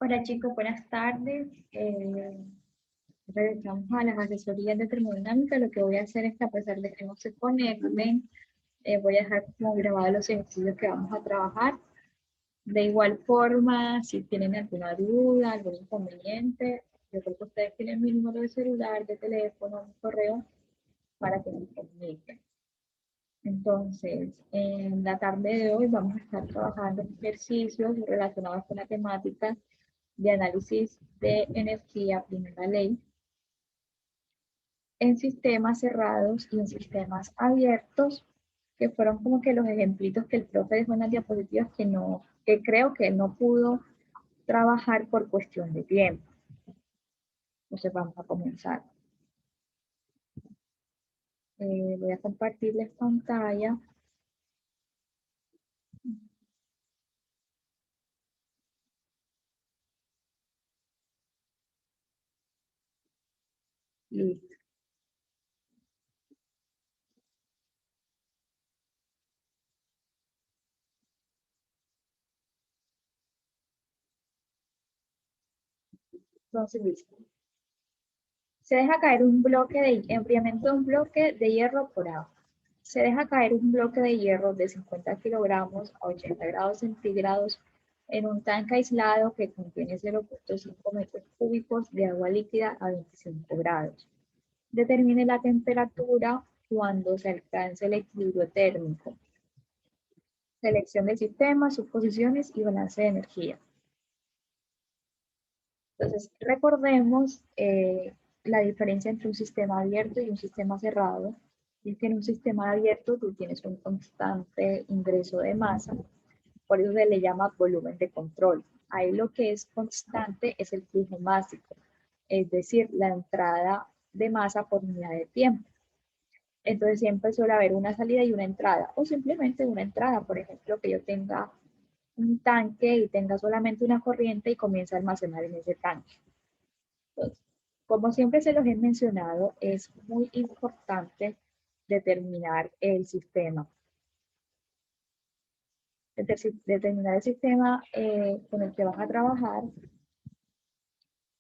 Hola chicos, buenas tardes. Regresamos a las asesorías de termodinámica. Lo que voy a hacer es que a pesar de que no se conecten, voy a dejar como grabados los ejercicios que vamos a trabajar. De igual forma, si tienen alguna duda, algún inconveniente, yo creo que ustedes tienen mi número de celular, de teléfono, mi correo, para que me comuniquen. Entonces, en la tarde de hoy vamos a estar trabajando en ejercicios relacionados con la temática de análisis de energía, primera ley, en sistemas cerrados y en sistemas abiertos, que fueron como que los ejemplitos que el profe dejó en las diapositivas que creo que no pudo trabajar por cuestión de tiempo. Entonces vamos a comenzar. Voy a compartirles pantalla. Listo. Entonces, listo. Se deja caer un bloque de enfriamiento de un bloque de hierro por agua. Se deja caer un bloque de hierro de 50 kilogramos a 80 grados centígrados en un tanque aislado que contiene 0,5 metros cúbicos de agua líquida a 25 grados. Determine la temperatura cuando se alcance el equilibrio térmico. Selección del sistema, sus posiciones y balance de energía. Entonces, recordemos la diferencia entre un sistema abierto y un sistema cerrado. Y es que en un sistema abierto tú tienes un constante ingreso de masa, por eso se le llama volumen de control. Ahí lo que es constante es el flujo másico, es decir, la entrada de masa por unidad de tiempo. Entonces siempre suele haber una salida y una entrada, o simplemente una entrada, por ejemplo, que yo tenga un tanque y tenga solamente una corriente y comienza a almacenar en ese tanque. Entonces, como siempre se los he mencionado, es muy importante determinar el sistema. Determinar el sistema con el que vas a trabajar,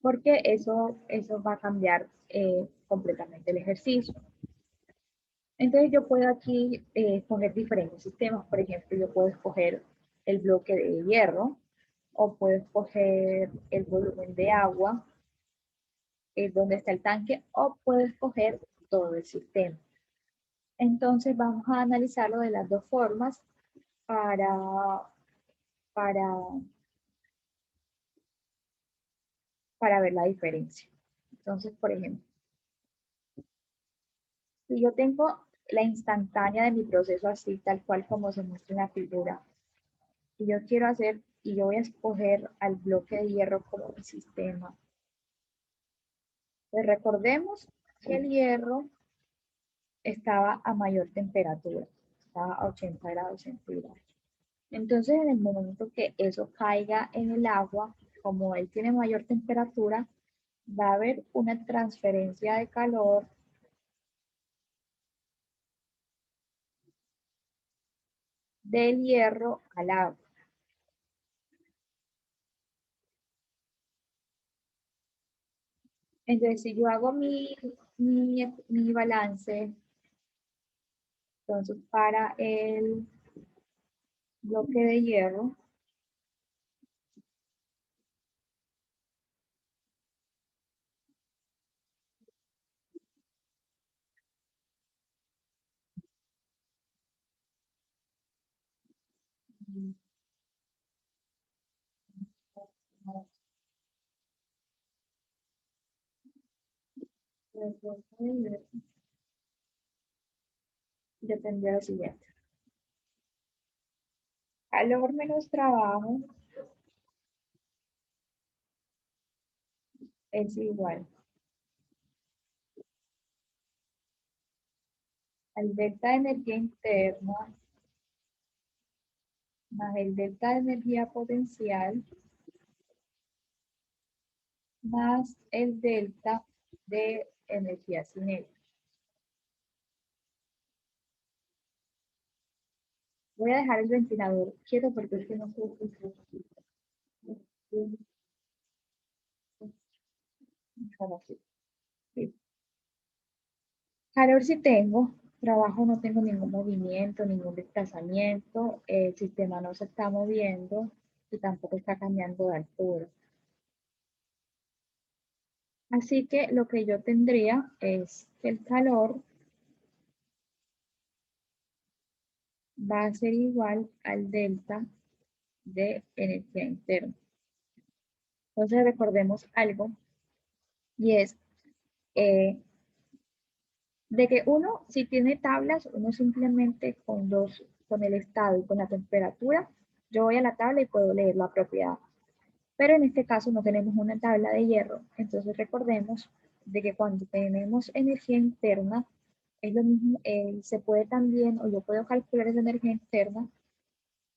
porque eso va a cambiar completamente el ejercicio. Entonces yo puedo aquí escoger diferentes sistemas. Por ejemplo, yo puedo escoger el bloque de hierro, o puedo escoger el volumen de agua, donde está el tanque, o puedo escoger todo el sistema. Entonces vamos a analizarlo de las dos formas para, para, para ver la diferencia. Entonces, por ejemplo, si yo tengo la instantánea de mi proceso así, tal cual como se muestra en la figura, y yo quiero hacer, y yo voy a escoger al bloque de hierro como mi sistema, pues recordemos que el hierro estaba a mayor temperatura, estaba a 80 grados centígrados. Entonces, en el momento que eso caiga en el agua, como él tiene mayor temperatura, va a haber una transferencia de calor del hierro al agua. Entonces, si yo hago mi balance, entonces para el bloque de hierro, depende de lo siguiente. Calor menos trabajo es igual al delta de energía interna más el delta de energía potencial más el delta de energía cinética. Voy a dejar el ventilador quieto porque es que no puedo. como así. ¿Sí? Calor sí tengo, trabajo no tengo ningún movimiento, ningún desplazamiento, el sistema no se está moviendo y tampoco está cambiando de altura. Así que lo que yo tendría es que el calor va a ser igual al delta de energía interna. Entonces recordemos algo y es eh, de que uno, si tiene tablas, uno simplemente con el estado y con la temperatura, yo voy a la tabla y puedo leer la propiedad. Pero en este caso no tenemos una tabla de hierro, entonces recordemos de que cuando tenemos energía interna, es lo mismo, se puede también, o yo puedo calcular esa energía interna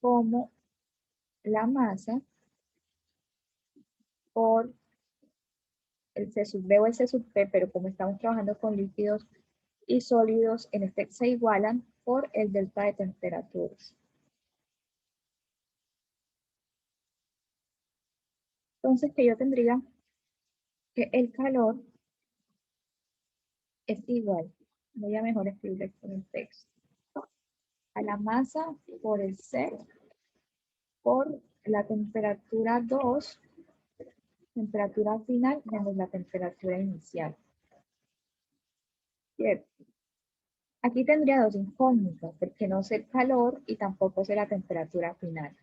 como la masa por el C sub B o el C sub P, pero como estamos trabajando con líquidos y sólidos, en este se igualan por el delta de temperaturas. Entonces, que yo tendría que el calor es igual, voy a mejor escribir con el texto, a la masa por el C por la temperatura 2, temperatura final menos la temperatura inicial. ¿Cierto? Aquí tendría dos incógnitas, porque no sé el calor y tampoco sé la temperatura final.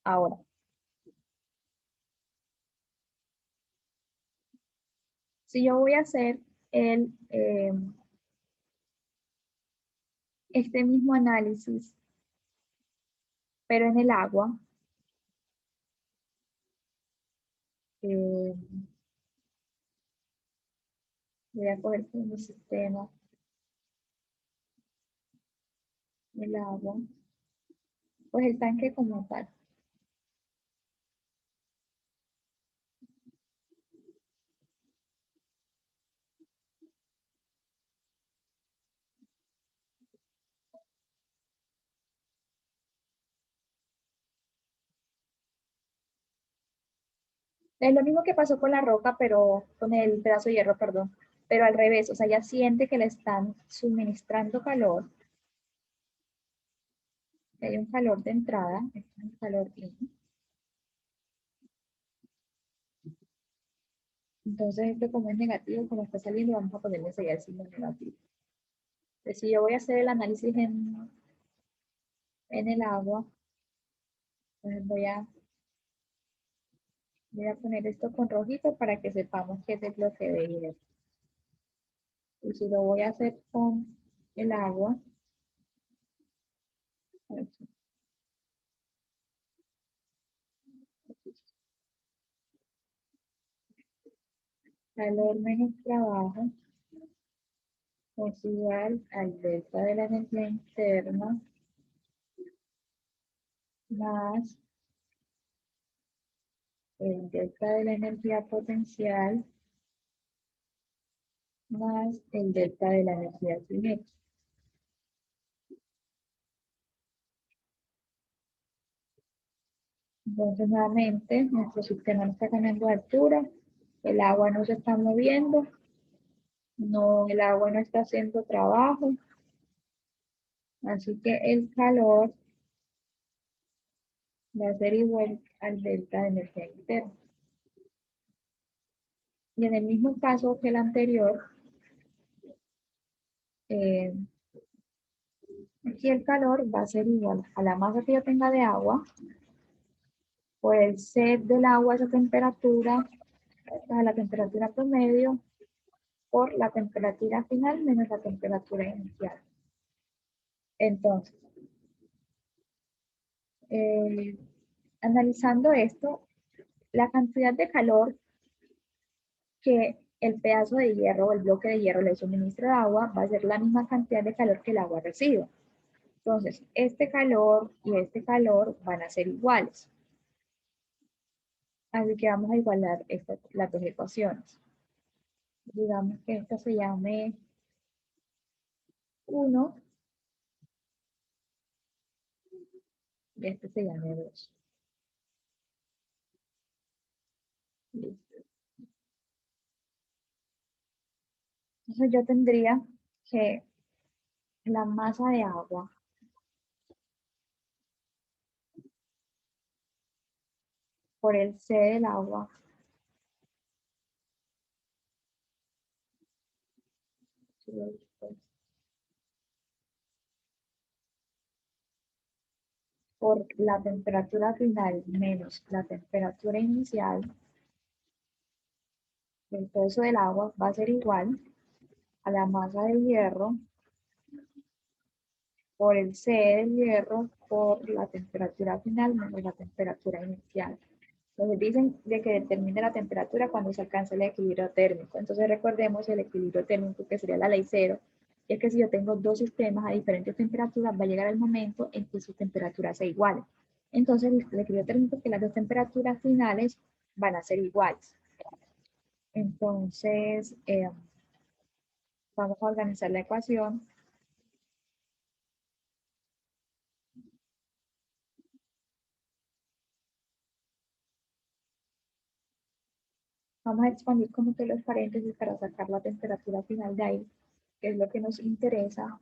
Ahora, si yo voy a hacer este mismo análisis, pero en el agua, eh, voy a coger como sistema el agua, pues el tanque como tal. Es lo mismo que pasó con la roca, pero con el pedazo de hierro, perdón, pero al revés, o sea, ya siente que le están suministrando calor, que hay un calor de entrada, este es un calor I. Entonces, este como es negativo, como está saliendo, vamos a ponerle enseguida el signo negativo. Entonces, si yo voy a hacer el análisis en el agua, pues voy a poner esto con rojito para que sepamos qué es el bloque de hierro. Y si lo voy a hacer con el agua, calor menos trabajo es igual al delta de la energía interna más el delta de la energía potencial más el delta de la energía cinética. Entonces, nuevamente, nuestro sistema no está cambiando de altura, el agua no se está moviendo, no, el agua no está haciendo trabajo, así que el calor va a ser igual al delta de energía interna. Y en el mismo caso que el anterior, eh, aquí el calor va a ser igual a la masa que yo tenga de agua, por el C del agua, esa temperatura, a la temperatura promedio, por la temperatura final menos la temperatura inicial. Entonces, eh, analizando esto, la cantidad de calor que el pedazo de hierro o el bloque de hierro le suministra al agua va a ser la misma cantidad de calor que el agua recibe. Entonces, este calor y este calor van a ser iguales. Así que vamos a igualar las dos ecuaciones. Digamos que esta se llame 1 y este se llame 2. Listo. Entonces yo tendría que la masa de agua por el C del agua por la temperatura final menos la temperatura inicial del peso del agua va a ser igual a la masa del hierro por el C del hierro por la temperatura final menos la temperatura inicial. Entonces dicen de que determine la temperatura cuando se alcanza el equilibrio térmico. Entonces recordemos el equilibrio térmico que sería la ley cero. Y es que si yo tengo dos sistemas a diferentes temperaturas, va a llegar el momento en que su temperatura sea igual. Entonces el equilibrio térmico es que las dos temperaturas finales van a ser iguales. Entonces vamos a organizar la ecuación. Vamos a expandir como que los paréntesis para sacar la temperatura final de ahí, que es lo que nos interesa.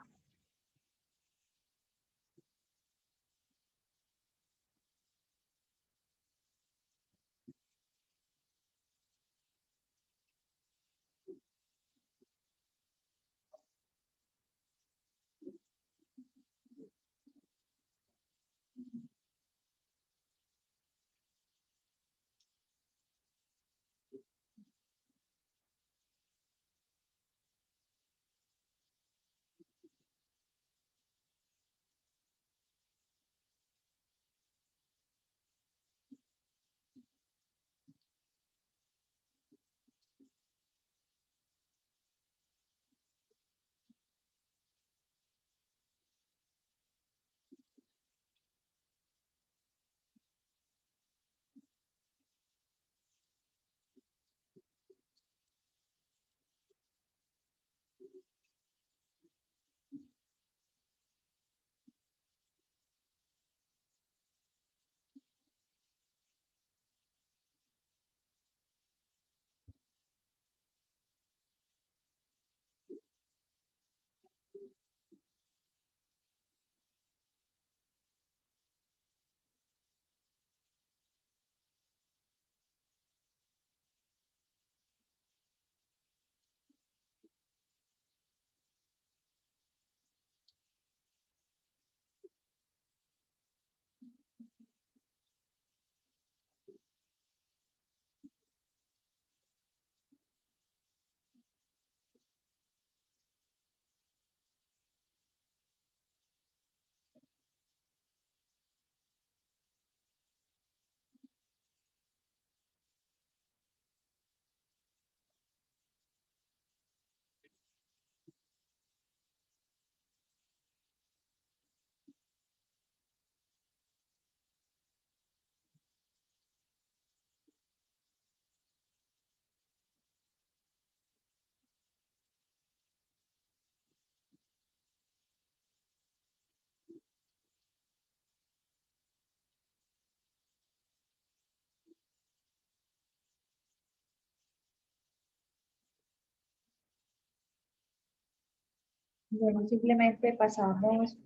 Bueno, simplemente pasamos,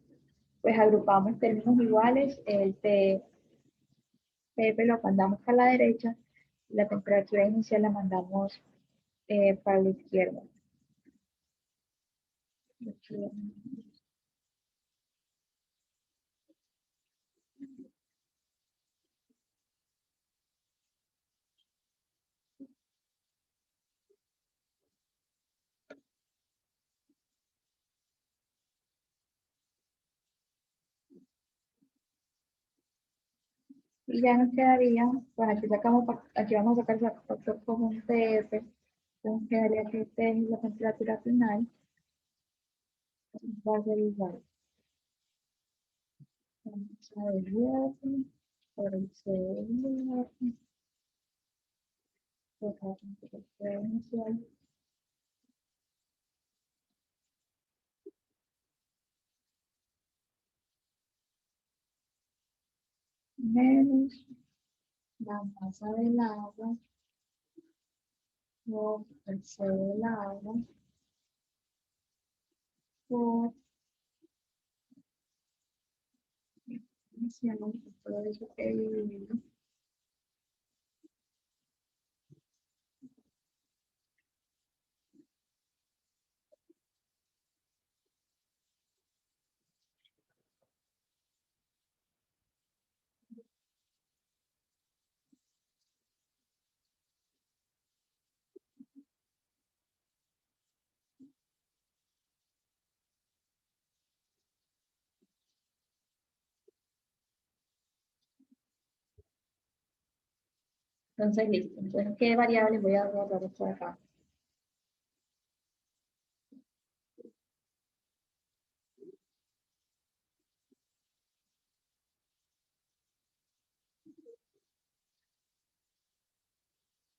pues agrupamos términos iguales, el TP lo mandamos a la derecha, la temperatura inicial la mandamos para la izquierda. Y ya nos quedaría, pues aquí sacamos, aquí vamos a sacar el factor común TF, entonces quedaría que T es la temperatura final, va a ser igual. Vamos a ver, por el C de hierro, por la temperatura inicial, menos la masa del agua por el C del agua por todo eso que he vivido. Entonces, listo. Entonces, ¿qué variables voy a guardar esto de acá?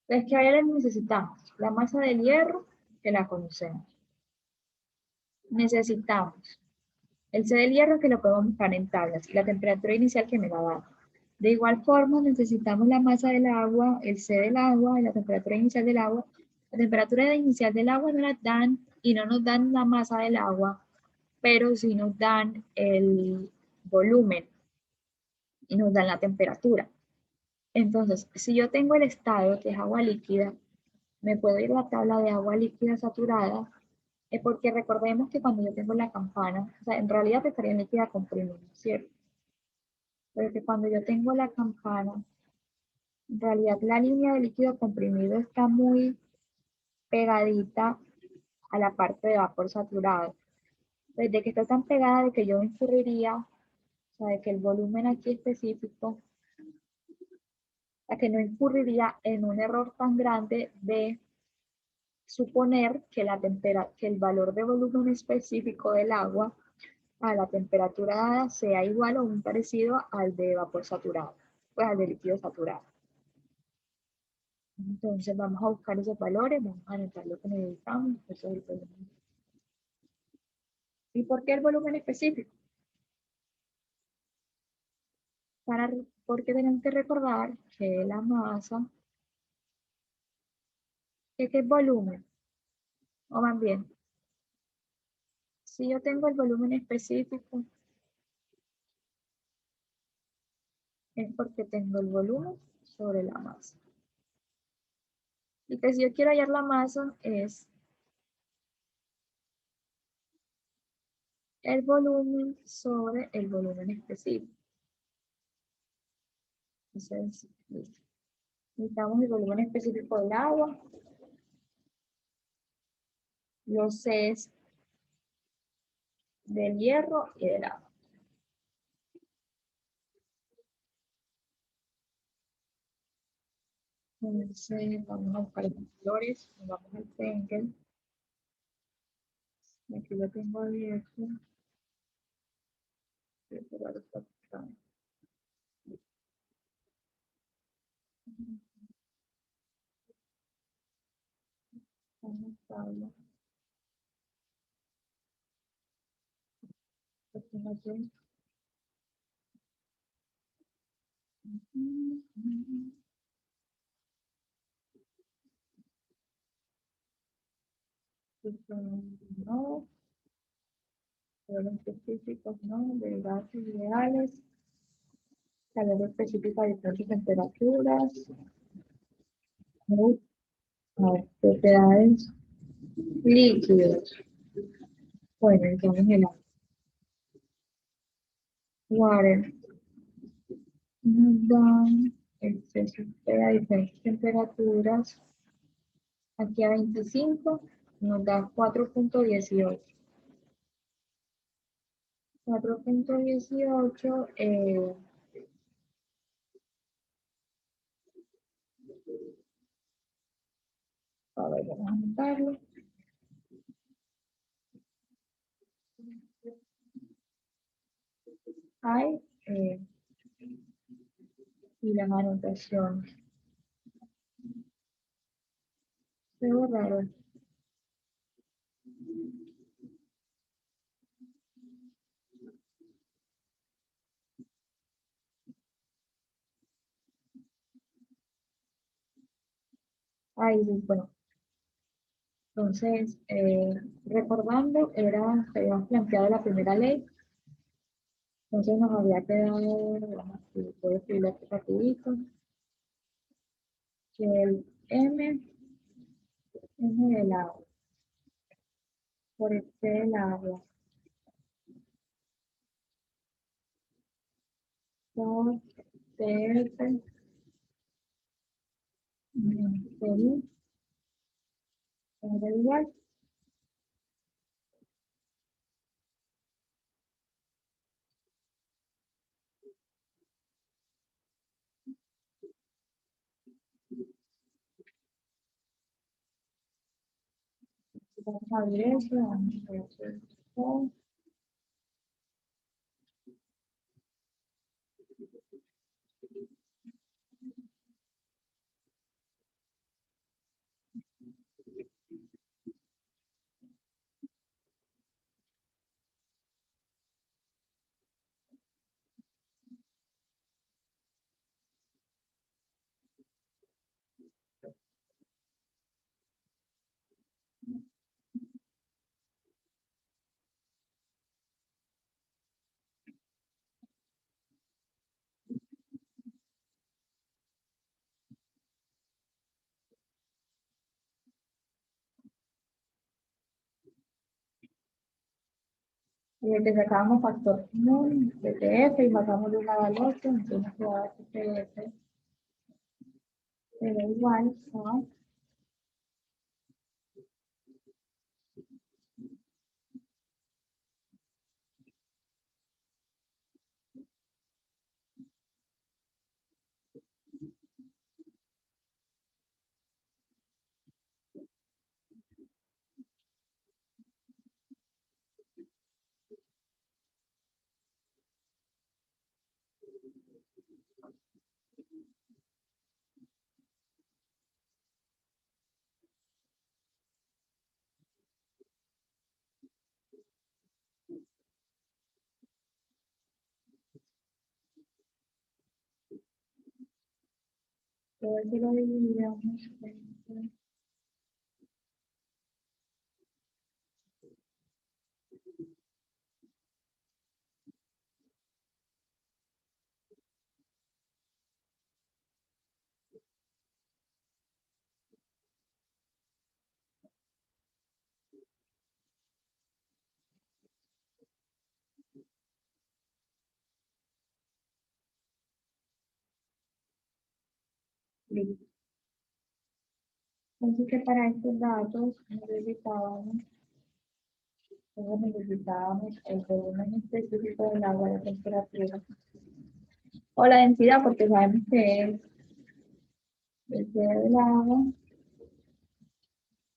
Entonces, ¿qué variables necesitamos? La masa del hierro, que la conocemos. Necesitamos el C del hierro, que lo podemos buscar en tablas, y la temperatura inicial que me la da. De igual forma, necesitamos la masa del agua, el C del agua y la temperatura inicial del agua. La temperatura inicial del agua no la dan y no nos dan la masa del agua, pero sí nos dan el volumen y nos dan la temperatura. Entonces, si yo tengo el estado, que es agua líquida, me puedo ir a la tabla de agua líquida saturada, porque recordemos que cuando yo tengo la campana, o sea, en realidad estaría líquida comprimida, ¿cierto? Pero que cuando yo tengo la campana, en realidad la línea de líquido comprimido está muy pegadita a la parte de vapor saturado. Desde que está tan pegada de que yo incurriría, o sea, de que el volumen aquí específico, a que no incurriría en un error tan grande de suponer que, que el valor de volumen específico del agua a la temperatura dada sea igual o muy parecido al de vapor saturado, pues al de líquido saturado. Entonces vamos a buscar esos valores, vamos a anotar lo que necesitamos, eso es el volumen. ¿Y por qué el volumen específico? Porque tenemos que recordar que la masa, que es volumen, o más bien, si yo tengo el volumen específico, es porque tengo el volumen sobre la masa. Y que si yo quiero hallar la masa es el volumen sobre el volumen específico. Entonces, listo. Necesitamos el volumen específico del agua, los Cs del hierro y del agua. Entonces, vamos a buscar los valores, vamos al Engel. Aquí lo tengo abierto. Vamos a tabla. No, valores específicos, no, de gases ideales, calor específico de diferentes temperaturas, no, a ver, propiedades líquidos. Bueno, entonces el water nos dan exceso a diferentes temperaturas. Aquí a 25 nos da 4.18. 4.18, a ver, vamos a anotarlo. Hay y las anotaciones. Se borraron. Ahí, bueno, Entonces, recordando, se había planteado la primera ley, entonces nos había quedado, vamos, si puedo escribirlo aquí rapidito, que el M del agua, por el C del agua, por TF, Perú, era igual. Vamos a ver eso, vamos a ver eso. Que sacábamos factor común de TF y matamos de un lado al otro, entonces nos quedaba que TF era igual a, todo eso lo dividíamos en listo. Entonces que para estos datos necesitábamos el volumen específico del agua, la temperatura o la densidad, porque sabemos que es el C del agua,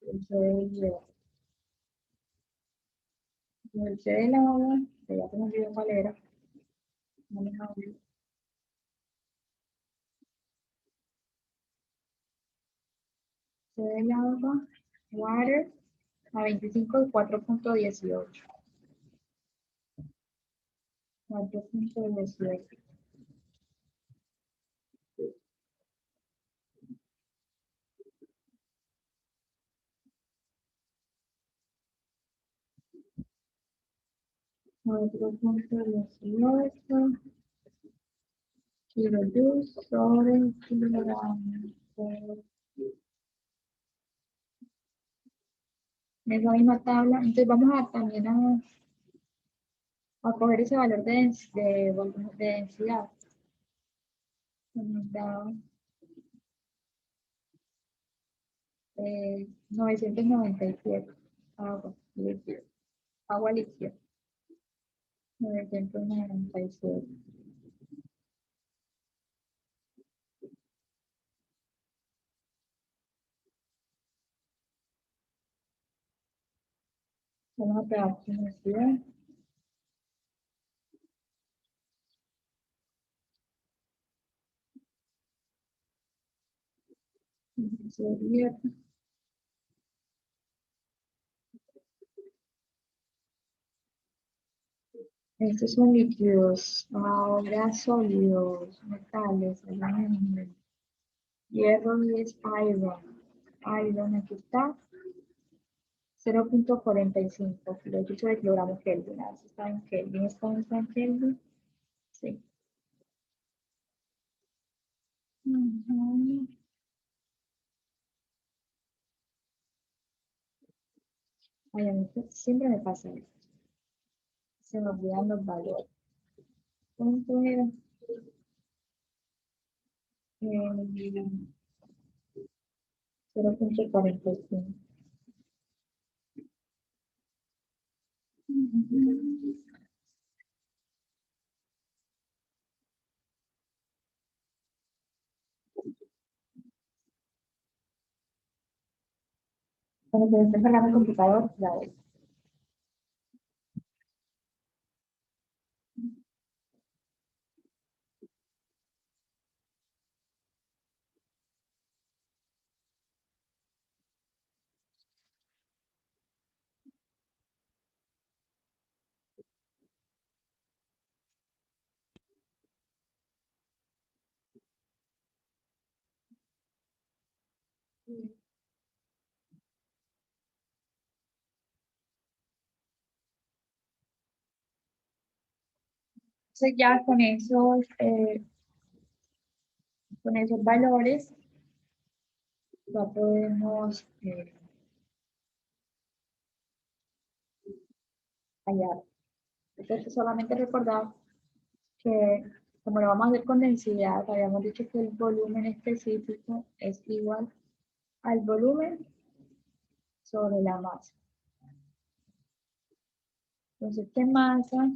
el C del hielo. El C del agua, que ya se me olvidó cuál era, no me acuerdo. C del agua, water, a 25 y 4.18. 4.18. 4.18 kilojoules sobre kilogramo. En esa misma tabla, entonces vamos a también a coger ese valor de densidad. Que nos da 997 agua líquida. Agua líquida. 997. Vamos a pegar su densidad. Estos son líquidos, ahora sólidos, metales, aluminio, hierro y es iron. Iron aquí está. 0,45 kilojoules de kilogramo Kelvin. A ver si está en Kelvin. ¿Está en Kelvin? Sí. Ujú. Ay, a mí siempre me pasa eso. Se me olvidan los valores. ¿Cuánto era? 0,45. Cuando se esté cargando el computador, la veo. Entonces ya con esos valores ya podemos hallar. Entonces solamente recordar que como lo vamos a hacer con densidad, habíamos dicho que el volumen específico es igual al volumen sobre la masa. Entonces, ¿qué masa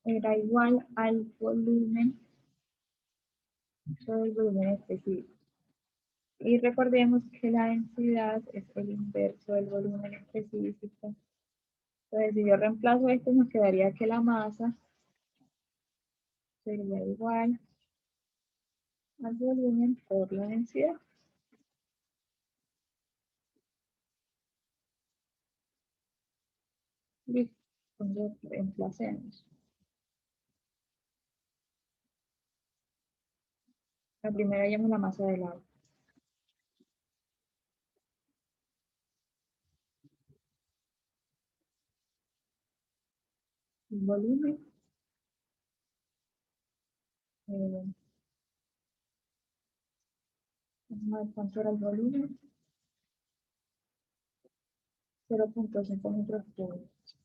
era igual al volumen sobre el volumen específico? Y recordemos que la densidad es el inverso del volumen específico. Entonces, si yo reemplazo esto, nos quedaría que la masa sería igual al volumen por la densidad. Listo. Entonces, reemplacemos. La primera hallamos la masa del agua. El volumen, eh, vamos a ver cuánto era el volumen, 0,5 metros cúbicos.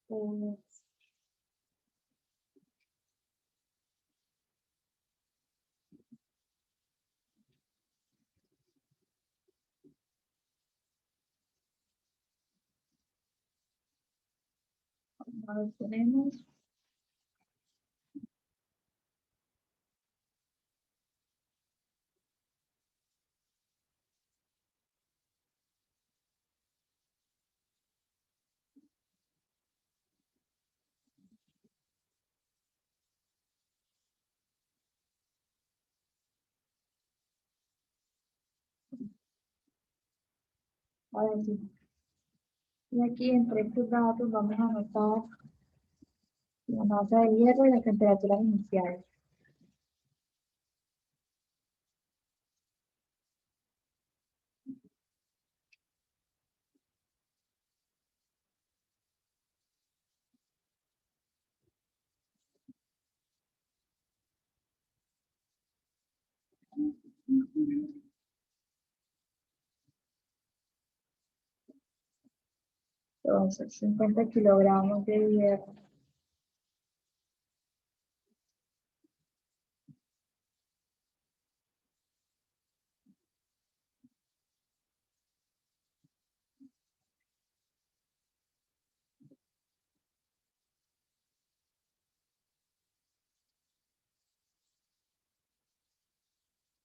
Eh, a ver, tenemos, a ver, sí. Y aquí entre estos datos vamos a anotar la masa de hierro y las temperaturas iniciales. Entonces, 50 kilogramos de hierro.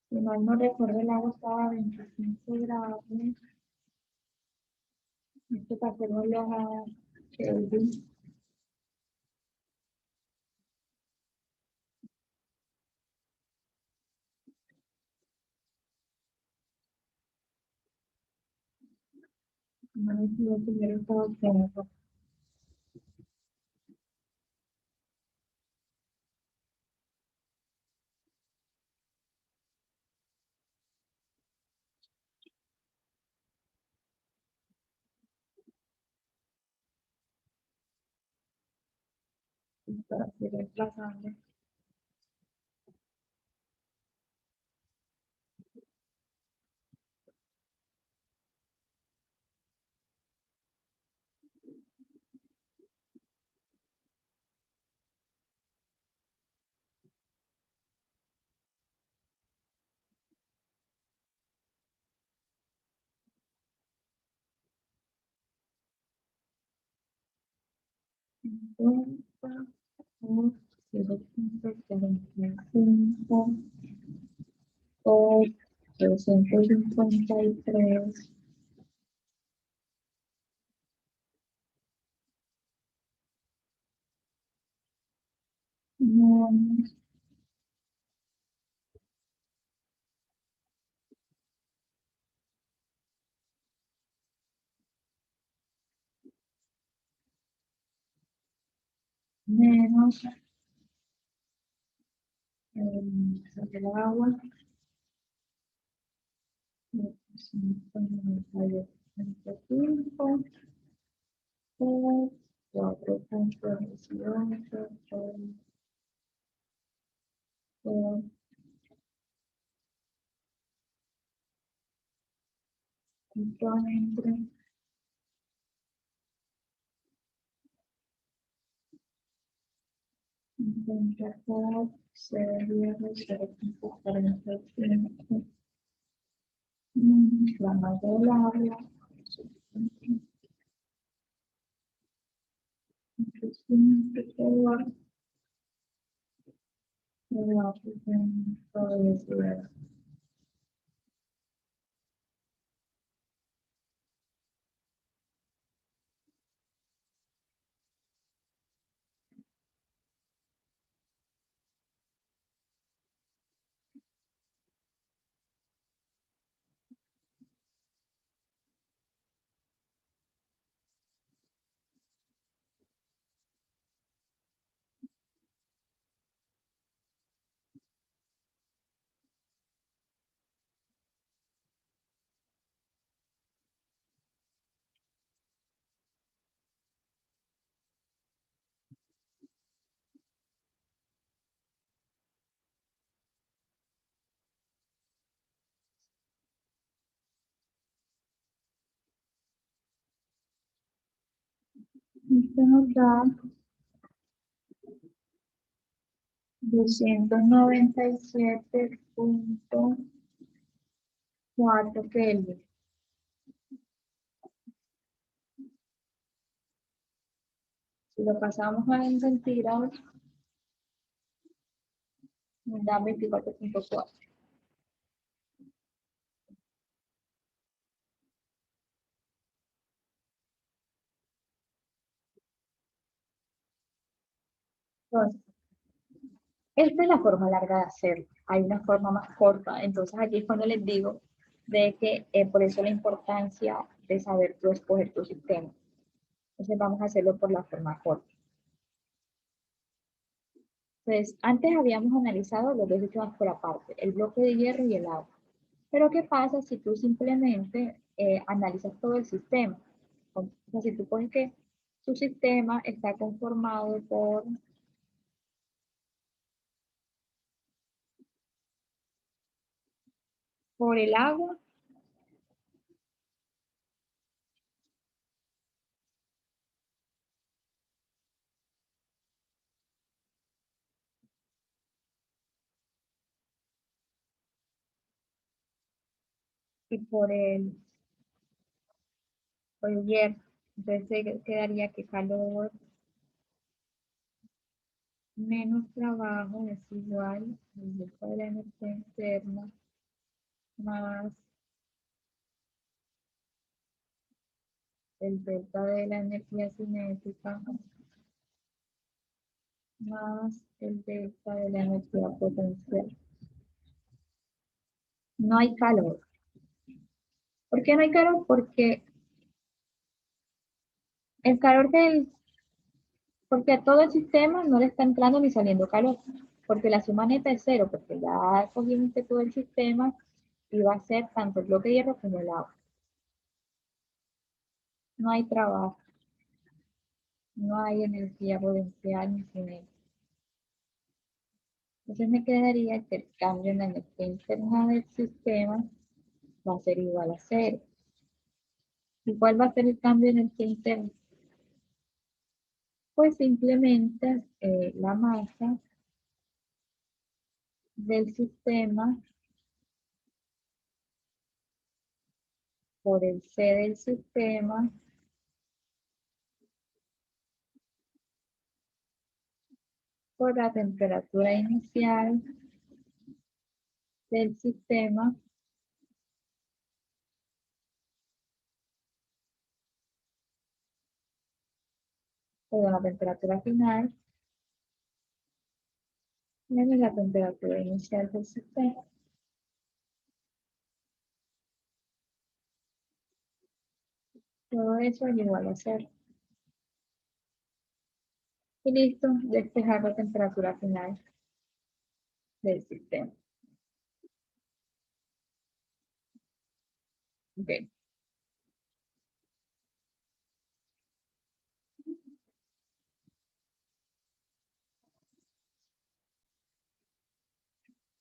Si mal no recuerdo, el agua estaba a 25 grados. Esto para hacerlo a Kelvin. No me equivoco, primero estaba obteniendo Para ir reemplazando. Cincuenta por 0.45 por 353 menos menos el agua, 595 por 4.18 por 50 por 0.45 la masa del agua, 25 por la frecuencia. Esto nos da 297.4 Kelvin. Si lo pasamos a en centígrados, nos da 24.4. Entonces, esta es la forma larga de hacerlo. Hay una forma más corta. Entonces, aquí es cuando les digo de que por eso la importancia de saber tú escoger tu sistema. Entonces, vamos a hacerlo por la forma corta. Entonces, antes habíamos analizado los dos sistemas por aparte, el bloque de hierro y el agua. Pero, ¿qué pasa si tú simplemente analizas todo el sistema? O sea, si tú pones que tu sistema está conformado por el agua y por el hierro. Entonces quedaría que calor menos trabajo es igual al delta de la energía interna más el delta de la energía cinética más el delta de la energía potencial. No hay calor. ¿Por qué no hay calor? Porque el calor porque a todo el sistema no le está entrando ni saliendo calor, porque la suma neta es cero, porque ya cogiste todo el sistema y va a ser tanto el bloque de hierro como el agua. No hay trabajo, no hay energía potencial ni cinética. Entonces me quedaría que el cambio en la energía interna del sistema va a ser igual a cero. ¿Y cuál va a ser el cambio en energía interna? Pues simplemente la masa del sistema por el C del sistema por la temperatura inicial del sistema por la temperatura final menos la temperatura inicial del sistema. Todo eso es igual a cero. Y listo, despejar la temperatura final del sistema. Okay.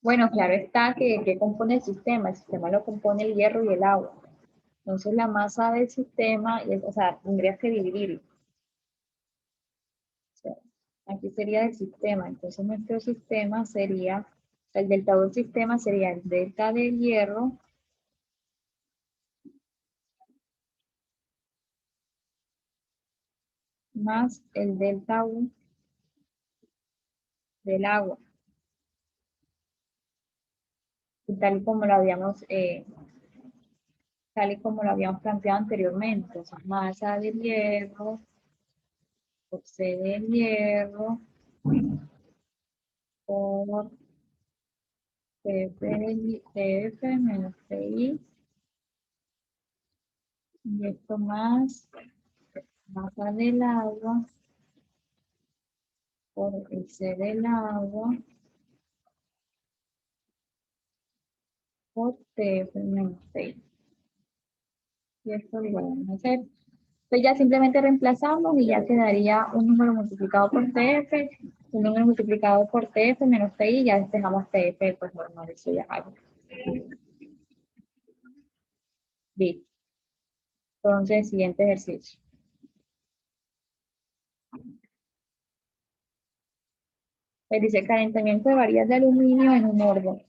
Bueno, claro está que compone el sistema. El sistema lo compone el hierro y el agua. Entonces la masa del sistema, o sea, tendrías que dividirlo. O sea, aquí sería el sistema. Entonces nuestro sistema sería, el delta del sistema sería el delta del hierro más el delta U del agua. Y tal y como lo habíamos planteado anteriormente. O sea, masa del hierro por C del hierro por TF menos TI. Y esto más masa del agua por el C del agua por TF menos TI. Y esto lo vamos a hacer. Entonces ya simplemente reemplazamos y ya quedaría un número multiplicado por TF, un número multiplicado por TF menos TI y ya despejamos TF, pues normal, eso ya es algo. Bien. Entonces, siguiente ejercicio. Pues dice calentamiento de varillas de aluminio en un horno.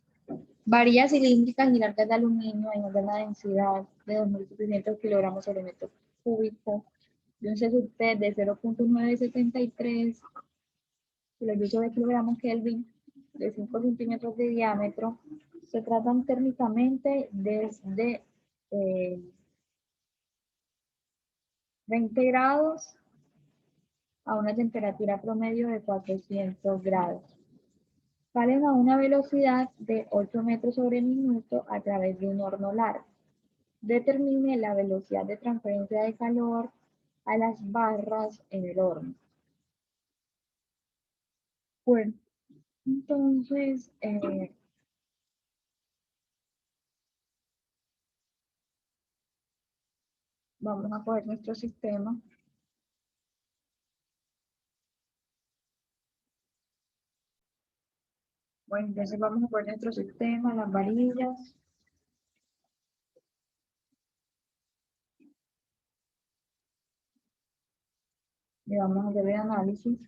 Varillas cilíndricas y largas de aluminio en una densidad de 2.700 kilogramos sobre metro cúbico de un C sub T de 0.973 kilojoules de kilogramos Kelvin de 5 centímetros de diámetro se tratan térmicamente desde 20 grados a una temperatura promedio de 400 grados. Salen a una velocidad de 8 metros sobre minuto a través de un horno largo. Determine la velocidad de transferencia de calor a las barras en el horno. Bueno, entonces vamos a coger nuestro sistema. Bueno, entonces vamos a poner nuestro sistema, las varillas. Y vamos a hacer el análisis.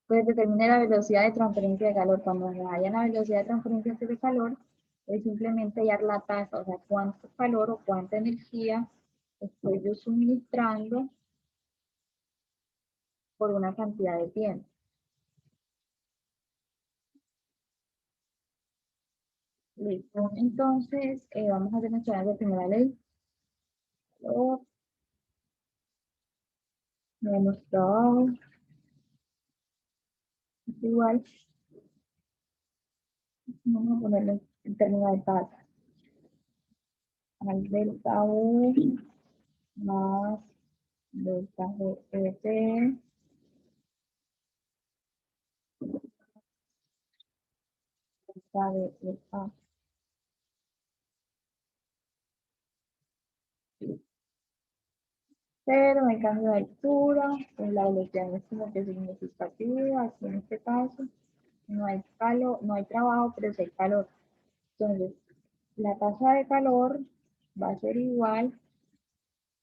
Pues determine la velocidad de transferencia de calor. Cuando haya la velocidad de transferencia de calor, es simplemente hallar la tasa, o sea, cuánto calor o cuánta energía estoy yo suministrando por una cantidad de tiempo. Listo. Entonces, vamos a demostrar la primera ley. Lo demostrado es igual. Vamos a ponerlo en términos de tasa. Al delta U más delta GT delta de A. pero no hay cambio de altura, pues la velocidad no es como que significativa, aquí en este caso, no hay calor, no hay trabajo, pero sí hay calor. Entonces, la tasa de calor va a ser igual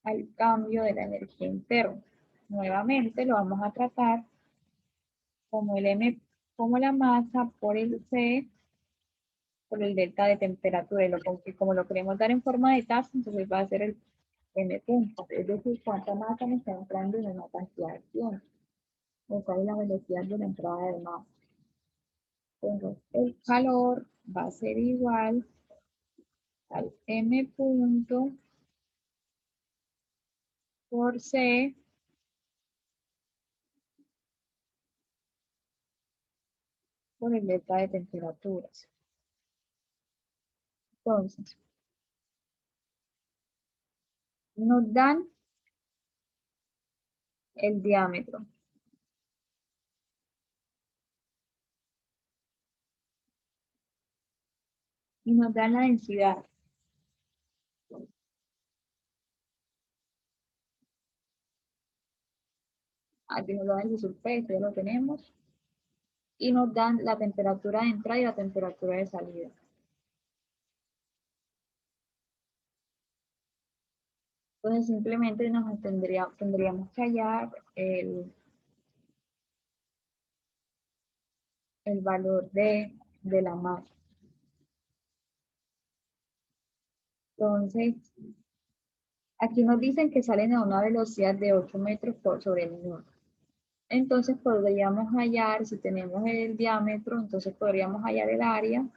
al cambio de la energía interna. Nuevamente lo vamos a tratar como el M, como la masa por el C, por el delta de temperatura, y como lo queremos dar en forma de tasa, entonces va a ser el M punto, es decir, cuánta masa me está entrando en una cantidad de tiempo. Esa es la velocidad de la entrada de masa. Entonces, el calor va a ser igual al M punto por C por el delta de temperaturas. Entonces, nos dan el diámetro y nos dan la densidad. Aquí nos lo dan el surface, ya lo tenemos. Y nos dan la temperatura de entrada y la temperatura de salida. Entonces simplemente tendríamos que hallar el valor de la masa. Entonces, aquí nos dicen que salen a una velocidad de 8 metros sobre el minuto. Entonces podríamos hallar, si tenemos el diámetro, entonces podríamos hallar el área.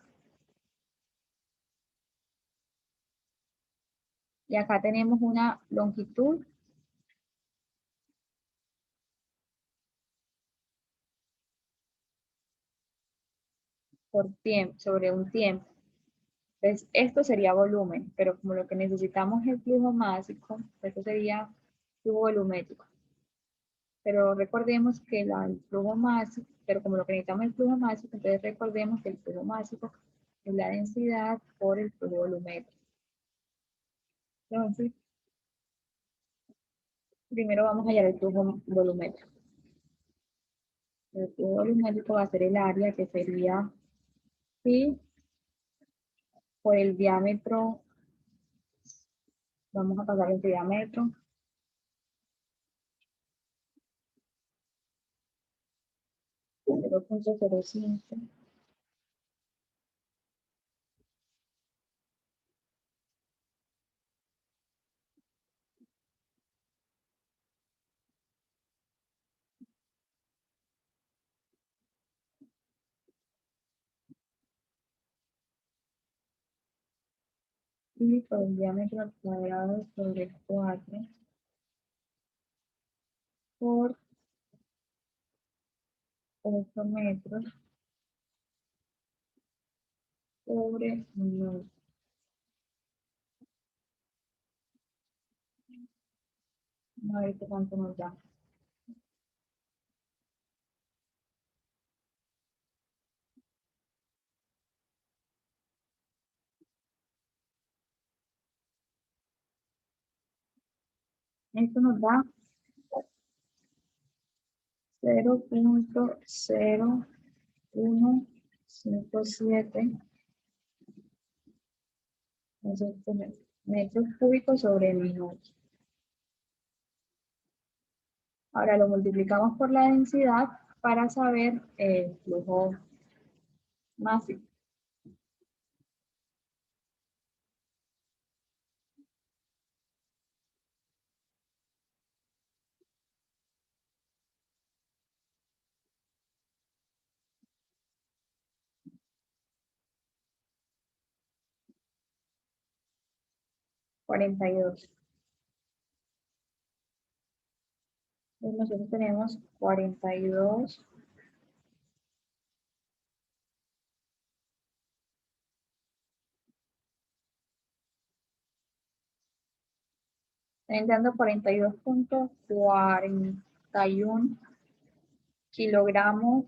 Y acá tenemos una longitud por tiempo, sobre un tiempo. Entonces, esto sería volumen, pero como lo que necesitamos es el flujo másico, esto sería flujo volumétrico. Pero recordemos que el flujo másico, pero como lo que necesitamos es el flujo másico, entonces recordemos que el flujo másico es la densidad por el flujo volumétrico. Entonces, primero vamos a hallar el flujo volumétrico. El flujo volumétrico va a ser el área que sería pi por el diámetro, vamos a pasar el diámetro, 0.05 y por el diámetro al cuadrado sobre 4 por 8 metros sobre 9. A ver qué tanto nos da. Esto nos da 0.0157 metros cúbicos sobre minuto. Ahora lo multiplicamos por la densidad para saber el flujo máximo. 42. Entonces nosotros tenemos 42 dando 42.41 kilogramos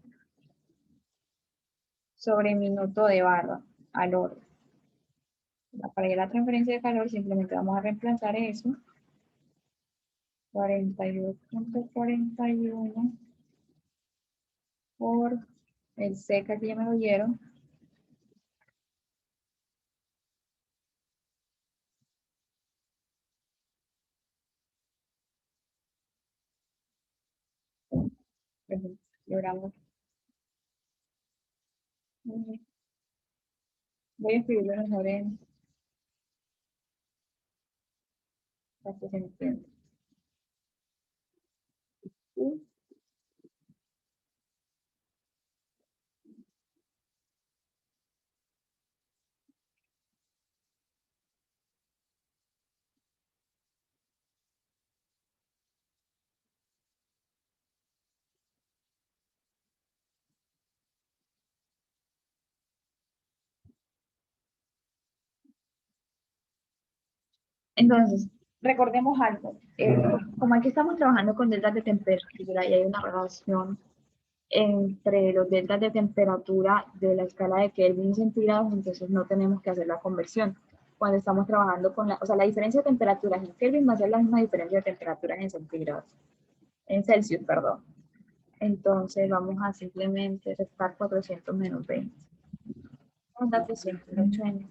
sobre minuto de barra al orden. Para la transferencia de calor simplemente vamos a reemplazar eso 42,41 por el C que aquí ya me lo dieron. Pues, logramos. Voy a escribirlo mejor en para que se entienda. Entonces, recordemos algo. Como aquí estamos trabajando con deltas de temperatura y hay una relación entre los deltas de temperatura de la escala de Kelvin centígrados, entonces no tenemos que hacer la conversión. Cuando estamos trabajando con la, o sea, la diferencia de temperaturas en Kelvin va a ser la misma diferencia de temperaturas en centígrados, en Celsius, perdón. Entonces vamos a simplemente restar 400 menos 20. Nos da 380.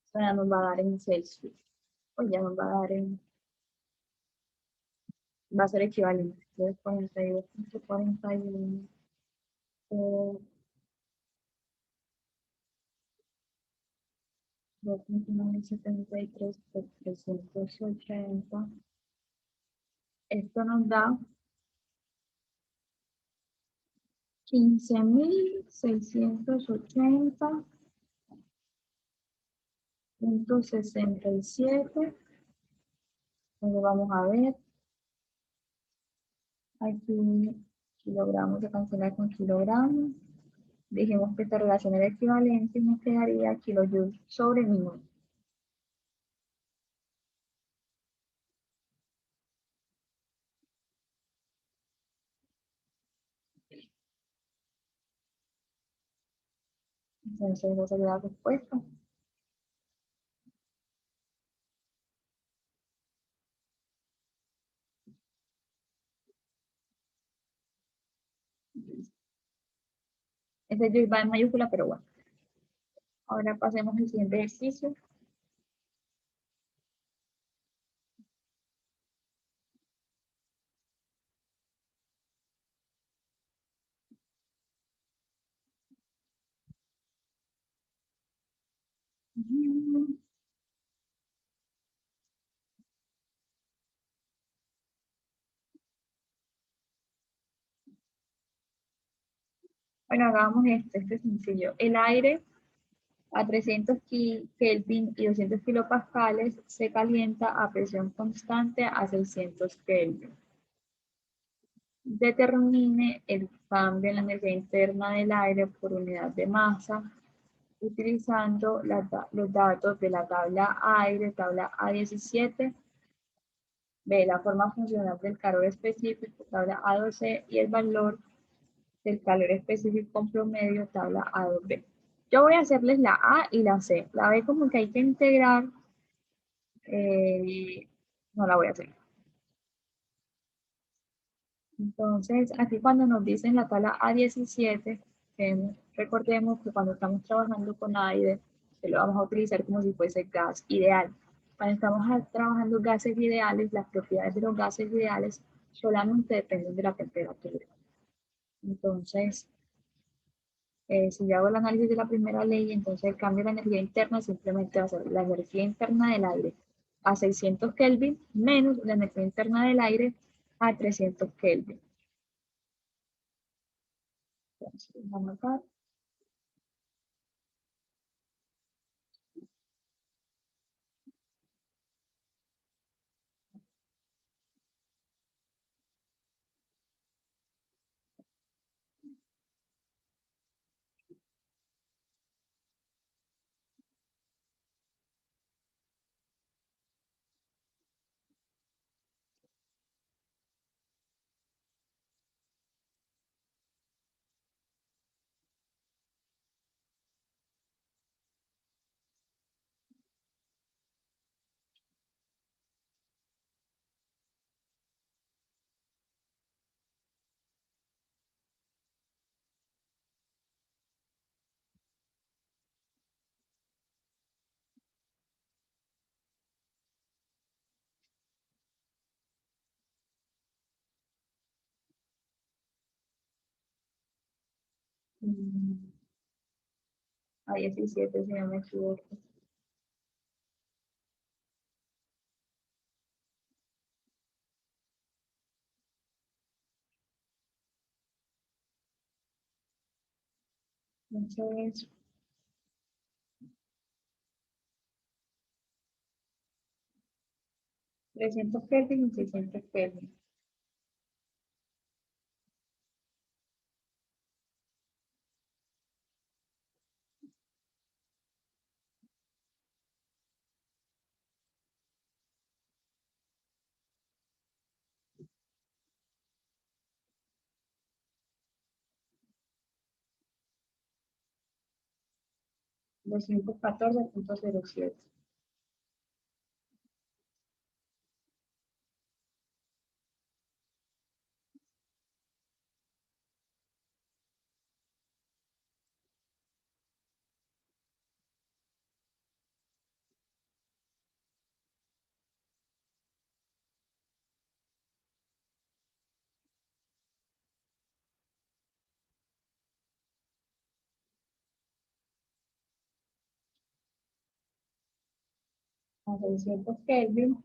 O sea, nos va a dar en Celsius. O ya nos va a dar en, va a ser equivalente. Entonces 42,41 por 2,973 por 380. Esto nos da 15.680,67. Entonces vamos a ver, aquí kilogramos se cancela con kilogramos. Dijimos que esta relación era equivalente y nos quedaría kilojoules sobre minuto. Entonces esa sería la respuesta. Este yo va en mayúscula, pero bueno. Ahora pasemos al siguiente ejercicio. Bueno, hagamos este es sencillo. El aire a 300 Kelvin y 200 kilopascales se calienta a presión constante a 600 Kelvin. Determine el cambio en la energía interna del aire por unidad de masa utilizando los datos de la tabla aire, tabla A17, B, la forma funcional del calor específico, tabla A12 y el valor del calor específico en promedio, tabla A2B. Yo voy a hacerles la A y la C. La B como que hay que integrar, no la voy a hacer. Entonces, aquí cuando nos dicen la tabla A17, recordemos que cuando estamos trabajando con aire, que lo vamos a utilizar como si fuese gas ideal. Cuando estamos trabajando gases ideales, las propiedades de los gases ideales solamente dependen de la temperatura. Entonces, si yo hago el análisis de la primera ley, entonces el cambio de la energía interna simplemente va a ser la energía interna del aire a 600 Kelvin menos la energía interna del aire a 300 Kelvin. Entonces, vamos a mm, a 17 si no me equivoco. Entonces, 300 Kelvin y 600 Kelvin. 214,07. 600 Kelvin,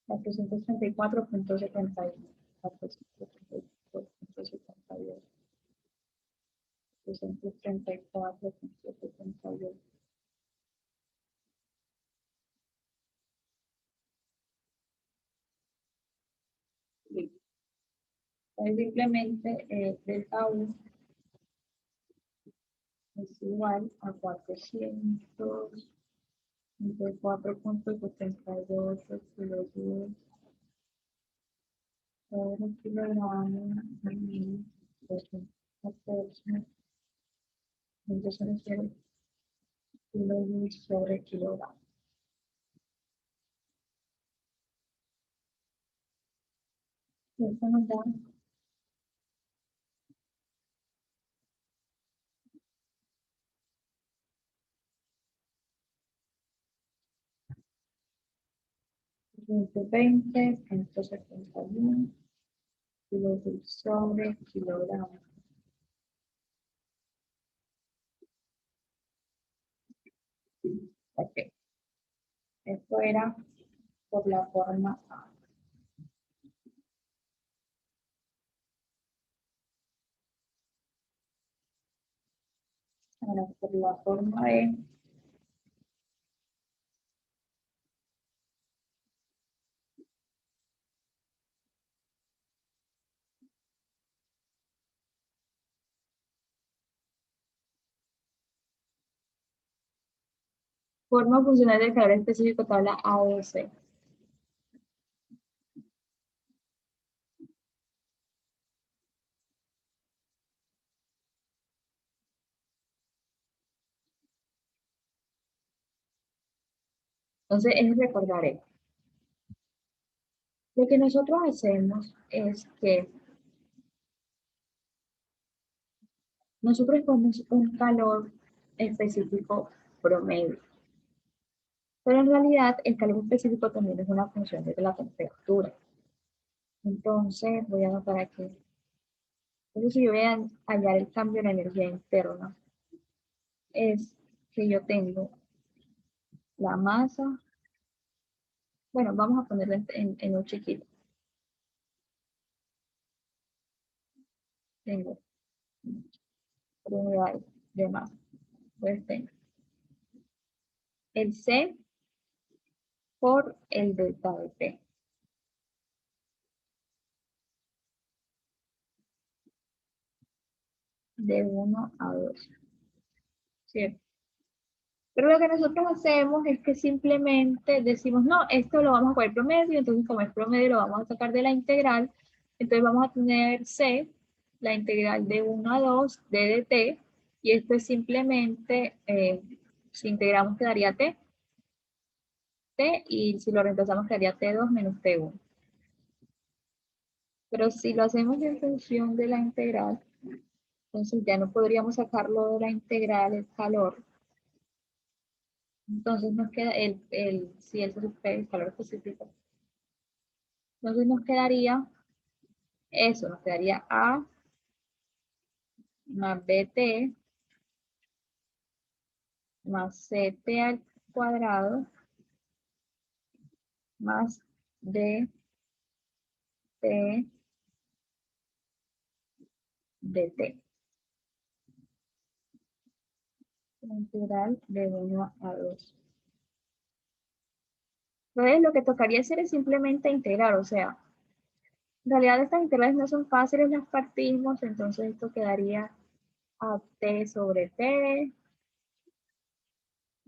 434,71. 434,71. 434,71. Entonces, simplemente delta U es igual a 400 entre 4,78 kilojoules sobre kilogramo al 1414 kilojoules sobre kilogramo. Esto nos da 120,71 kilojoules sobre kilogramo. Ok, esto era por la forma A. Ahora por la forma B. Forma funcional del calor específico, tabla AOC. Entonces, es recordar esto. Lo que nosotros hacemos es que nosotros ponemos un calor específico promedio, pero en realidad el calor específico también es una función de la temperatura. Entonces, voy a anotar aquí. Entonces, si yo voy a hallar el cambio en la energía interna, es que yo tengo la masa, bueno, vamos a ponerla en un chiquito. Tengo unidades de masa. Pues tengo el C por el delta de T. De 1 a 2. ¿Cierto? Pero lo que nosotros hacemos es que simplemente decimos, no, esto lo vamos a poner promedio, entonces como es promedio lo vamos a sacar de la integral, entonces vamos a tener C, la integral de 1 a 2, d de t, y esto es simplemente, si integramos quedaría t, y si lo reemplazamos quedaría t2 menos t1. Pero si lo hacemos en función de la integral, entonces ya no podríamos sacarlo de la integral, el calor. Entonces nos queda si es el calor específico. Entonces nos quedaría eso, nos quedaría A más BT más CT al cuadrado más DT dt. Integral de 1 a 2. Entonces lo que tocaría hacer es simplemente integrar, o sea, en realidad estas integrales no son fáciles, las partimos, entonces esto quedaría a t sobre t,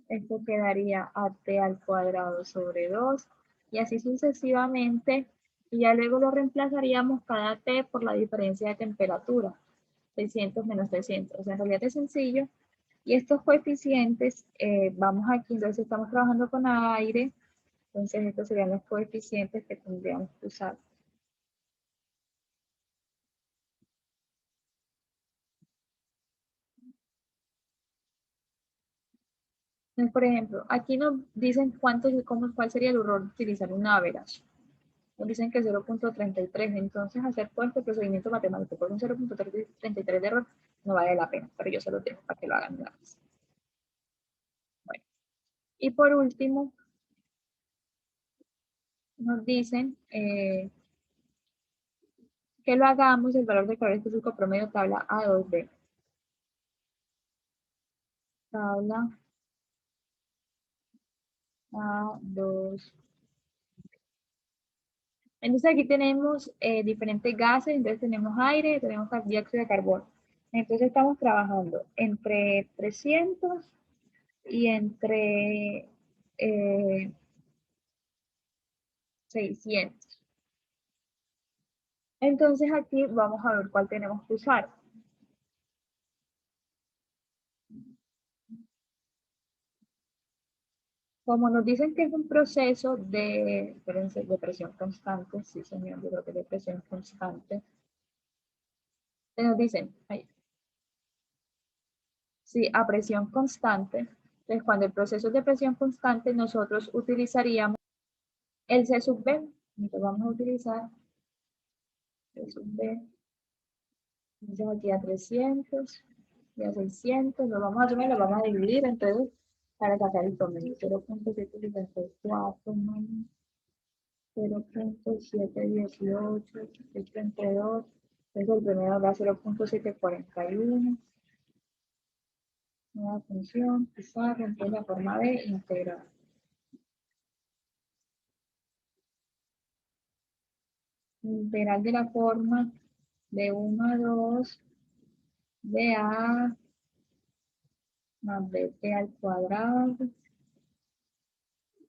esto quedaría a t al cuadrado sobre 2, y así sucesivamente, y ya luego lo reemplazaríamos cada t por la diferencia de temperatura, 600 menos 300, o sea, en realidad es sencillo, y estos coeficientes, vamos aquí, entonces estamos trabajando con aire, entonces estos serían los coeficientes que tendríamos que usar. Por ejemplo, aquí nos dicen cuál sería el error de utilizar un average. Nos dicen que 0.33, entonces hacer todo este procedimiento matemático por un 0.33 de error no vale la pena, pero yo se lo dejo para que lo hagan una vez. Bueno, y por último, nos dicen que lo hagamos el valor de calor específico promedio tabla A2B. Tabla A2. Entonces aquí tenemos diferentes gases, entonces tenemos aire, tenemos dióxido de carbono. Entonces estamos trabajando entre 300 y entre 600. Entonces aquí vamos a ver cuál tenemos que usar. Como nos dicen que es un proceso de presión constante, sí señor, yo creo que de presión constante, nos dicen, ahí, sí, a presión constante, entonces cuando el proceso es de presión constante, nosotros utilizaríamos el C sub B, entonces vamos a utilizar C sub B, entonces aquí a 300 y a 600, lo vamos a sumar, lo vamos a dividir entre 2 para sacar el promedio, 0.764 menos 0.718, esto entre 2, entonces el promedio da 0.741, nueva función, pizarra, entonces la forma de integrar. Integral de la forma de 1 a 2 de A más bt al cuadrado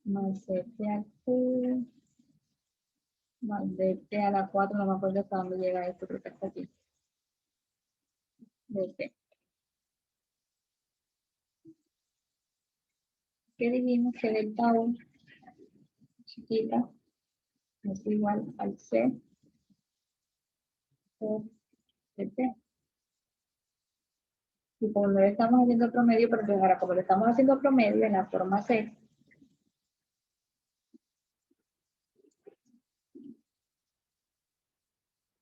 más ct al cubo más dt a la 4, no me acuerdo hasta dónde llega esto, creo que hasta aquí. Dt. ¿Qué dijimos? Que delta U chiquita es igual al C por dt. Y como no le estamos haciendo promedio, pero ahora como le estamos haciendo promedio en la forma C,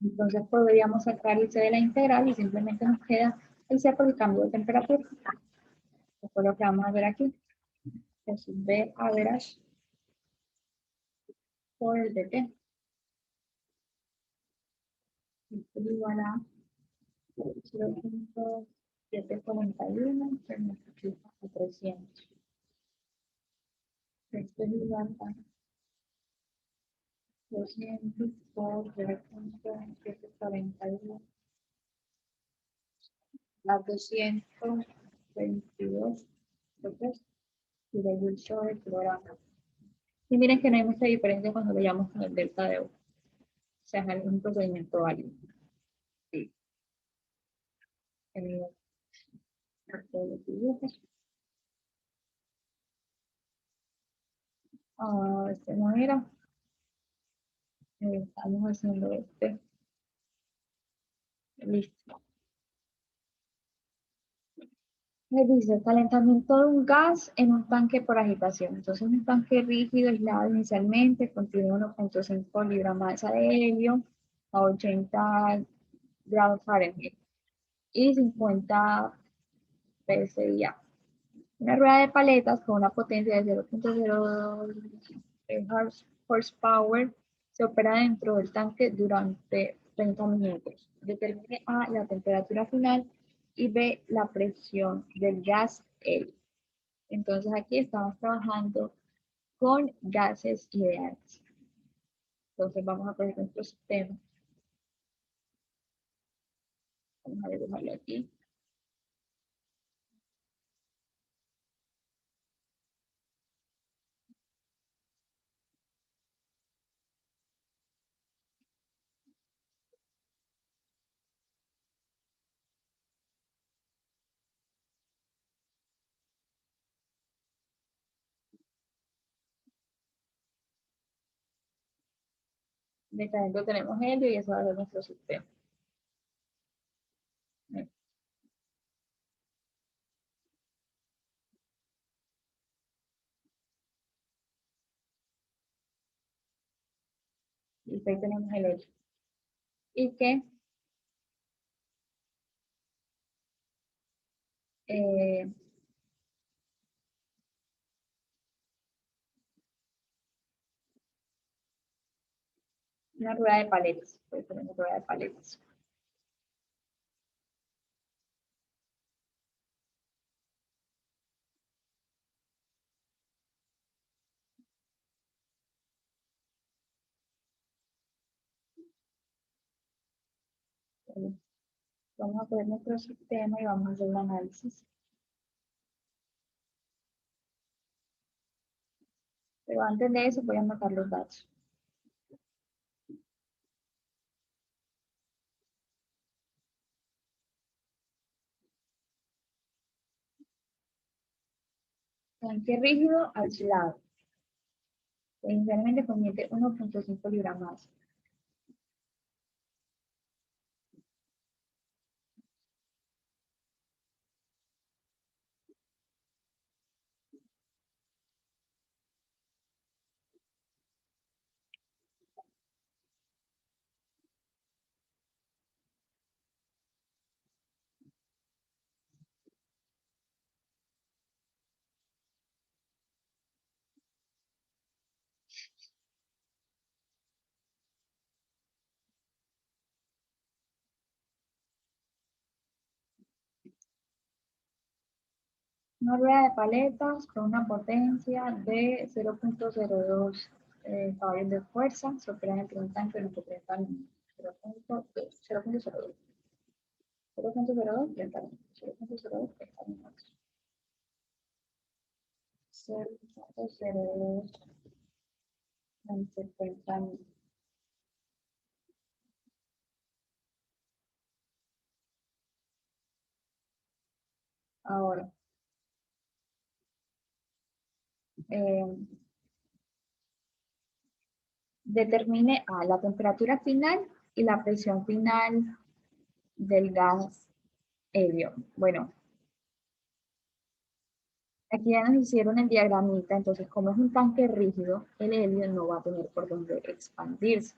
entonces podríamos sacar el C de la integral y simplemente nos queda el C por el cambio de temperatura. Esto es lo que vamos a ver aquí. Es B average por el dt. Esto es igual a 0.741 se multiplica por 300. Esto es igual a 200 por 0.741 las 222 entonces, y de uso del programa. Y miren que no hay mucha diferencia cuando lo llamamos con el delta de U. O sea, es un procedimiento válido. Sí. Eh, de esta manera, estamos haciendo este. Listo. Me dice calentamiento de un gas en un tanque por agitación. Entonces, un tanque rígido aislado inicialmente contiene 1.5 libras masa de helio a 80 grados Fahrenheit. y 50 PSI. Una rueda de paletas con una potencia de 0.02 horsepower se opera dentro del tanque durante 30 minutos. Determine A, la temperatura final y B, la presión del gas L. Entonces aquí estamos trabajando con gases ideales. Entonces vamos a poner nuestro sistema. Vamos a dibujarlo aquí. De acá adentro tenemos helio y eso va a ser nuestro sistema. Y ahí tenemos el helio. Y que eh, una rueda de paletas. Pues tenemos rueda de paletas. Vamos a poner nuestro sistema y vamos a hacer un análisis. Pero antes de eso voy a anotar los datos. Tanque rígido aislado. Inicialmente convierte 1.5 libras más. Una rueda de paletas con una potencia de 0.02 caballos de fuerza se opera entre un tanque de 30 minutos. 0.02, 0.02, 0.02, 30 minutos. 0.02, 30 minutos. 0.02, 30 minutos. Ahora, eh, determine A, la temperatura final y la presión final del gas helio. Bueno, aquí ya nos hicieron el diagramita, entonces como es un tanque rígido, el helio no va a tener por dónde expandirse.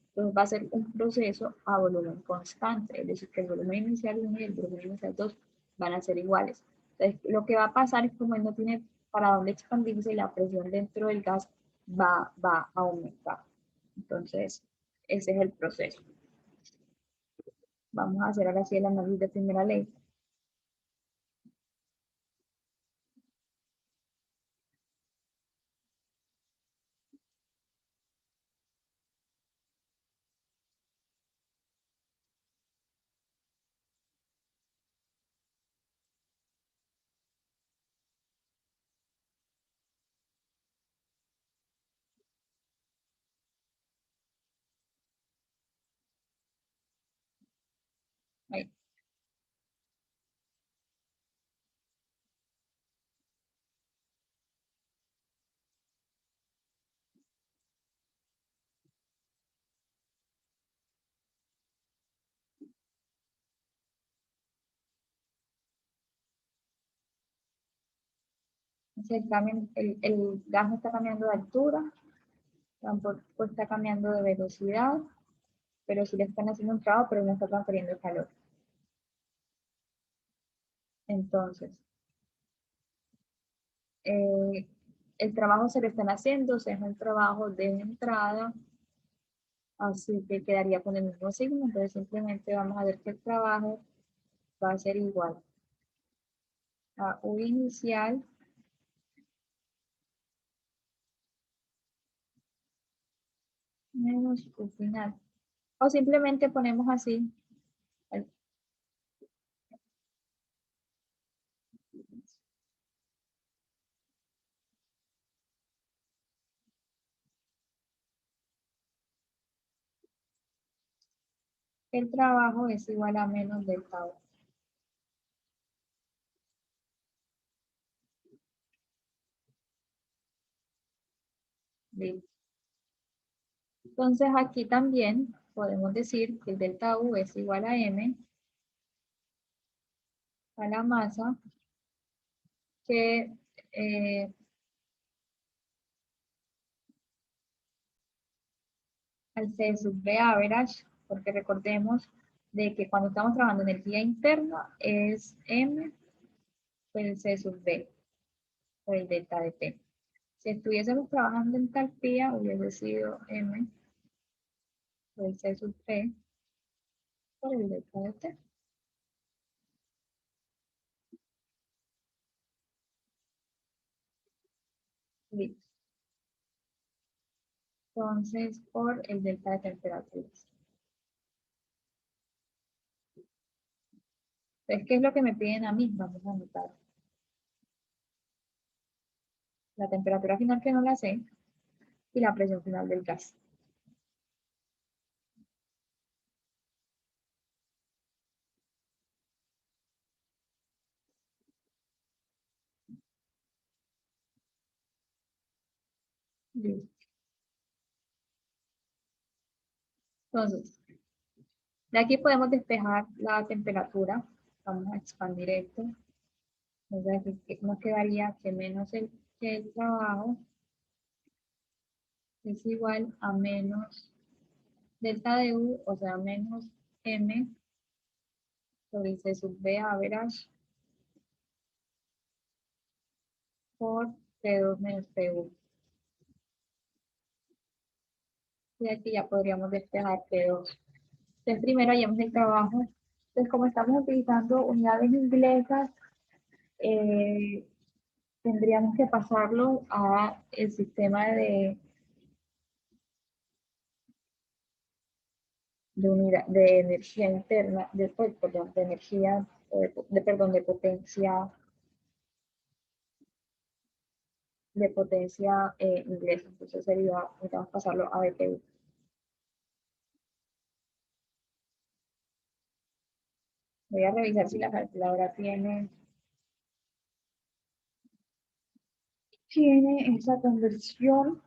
Entonces va a ser un proceso a volumen constante, es decir, que el volumen inicial 1 y el volumen inicial 2 van a ser iguales. Entonces lo que va a pasar es que como él no tiene para dónde expandirse, la presión dentro del gas va a aumentar. Entonces, ese es el proceso. Vamos a hacer ahora sí el análisis de primera ley. Ahí. El gas no está cambiando de altura, tampoco está cambiando de velocidad, pero sí le están haciendo un trabajo, pero no está transfiriendo calor. Entonces, eh, el trabajo se le están haciendo, o sea, es un trabajo de entrada, así que quedaría con el mismo signo, entonces simplemente vamos a ver que el trabajo va a ser igual a U inicial menos U final. O simplemente ponemos así, el, el trabajo es igual a menos delta U. Listo. Entonces aquí también podemos decir que el delta U es igual a M, a la masa, que eh, al C sub B average, porque recordemos de que cuando estamos trabajando energía interna es M por el C sub B, por el delta de T. Si estuviésemos trabajando en entalpía, hubiese sido M por el C sub P por el delta de T. Listo. Entonces, por el delta de temperaturas. Entonces, ¿qué es lo que me piden a mí? Vamos a anotar la temperatura final que no la sé y la presión final del gas. Listo. Entonces, de aquí podemos despejar la temperatura. Vamos a expandir esto. Entonces, aquí nos quedaría que menos que el trabajo es igual a menos delta de U, o sea, menos M sobre C sub B average por P2 menos PU. Y aquí ya podríamos despejar P2. Entonces, primero hallamos el trabajo. Entonces, como estamos utilizando unidades inglesas, eh, tendríamos que pasarlo a el sistema de energía interna, perdón, de energía, perdón, de potencia inglesa. Entonces sería, necesitamos pasarlo a BTU. Voy a revisar si la calculadora tiene esa conversión.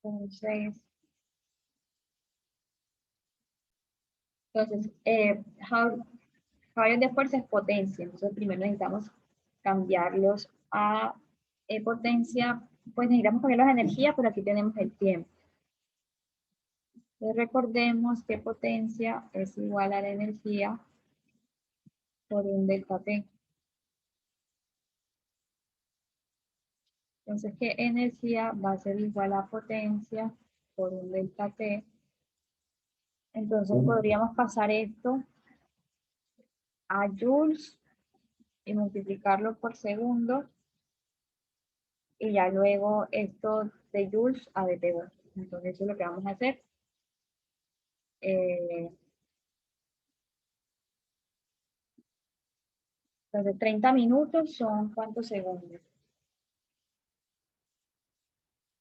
Entonces, entonces caballos de fuerza es potencia. Entonces, primero necesitamos cambiarlos a potencia, pues necesitamos cambiarlos a energía, pero aquí tenemos el tiempo. Entonces, recordemos que potencia es igual a la energía por un delta T. Entonces, que energía va a ser igual a potencia por un delta T. Entonces, podríamos pasar esto a joules y multiplicarlo por segundo y ya luego esto de joules a BTU. Entonces, eso es lo que vamos a hacer. Eh, entonces, 30 minutos son ¿cuántos segundos?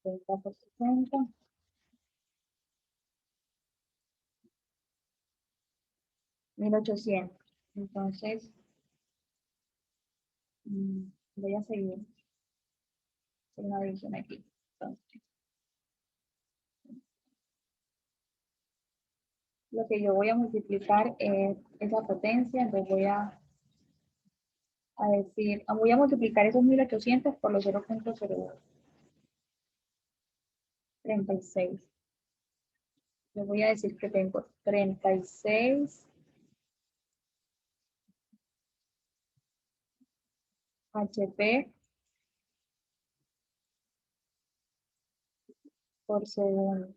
30 por 60, 1800. Entonces, voy a seguir una división aquí. Entonces, Lo que yo voy a multiplicar es esa potencia, entonces a decir, voy a multiplicar esos 1800 por los 0.036. Le voy a decir que tengo 36 HP por segundo.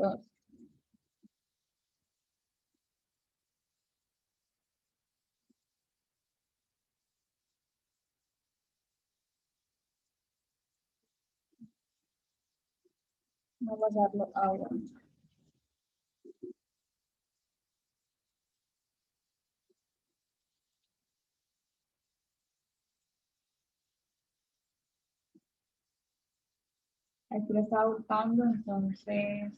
Entonces, vamos a pasarlo a 1. Aquí lo estaba buscando, entonces,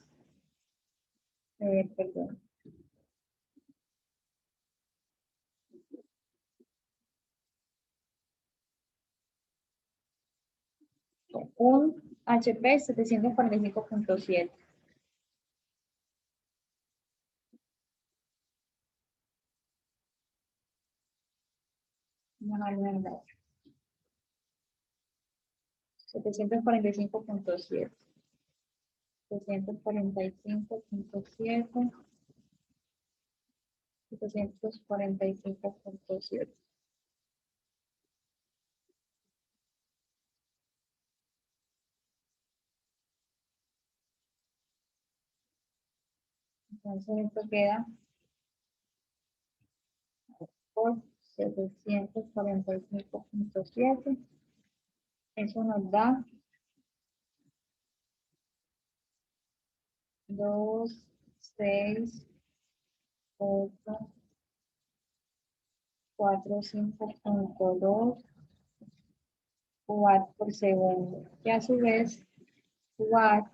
perdón. Un HP 745.7. No, no, no. 745.7. 745.7. 745.7. Entonces esto queda por 745.7. Eso nos da 2, 6, 8, 4, 5.2 watt por segundo. Y a su vez, watt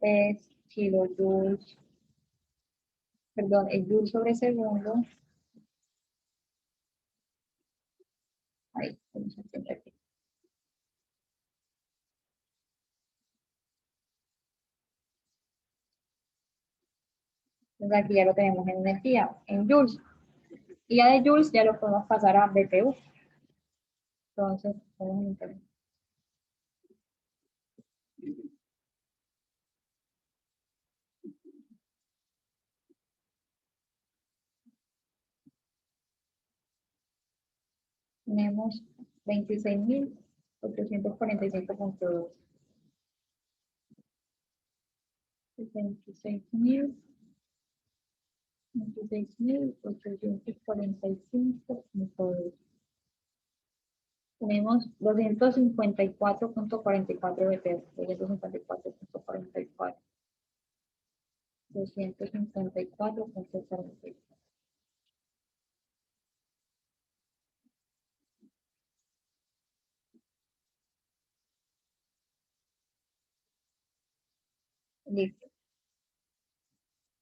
es kilojoules, perdón, el joule sobre segundo. Ahí, vamos a entender aquí. Entonces aquí ya lo tenemos en energía, en joules. Y ya de joules ya lo podemos pasar a BTU. Entonces, vamos a entender. Tenemos 26.845.2. 26.845.2. Tenemos 254.44 BPS, 254.44, 254.44. Listo.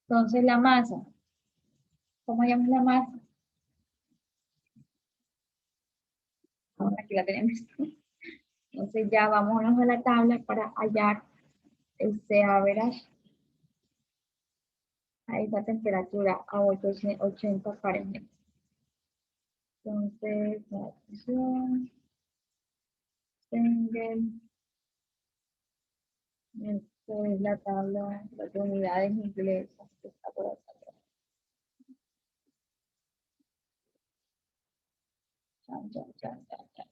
Entonces la masa, ¿cómo llamamos la masa? Aquí la tenemos. Entonces ya vámonos a la tabla para hallar este average a esa temperatura a 80 Fahrenheit. Entonces, la opción, single, esto es la tabla de unidades inglesas que está por acá. Chan, chan, chan, chan, chan.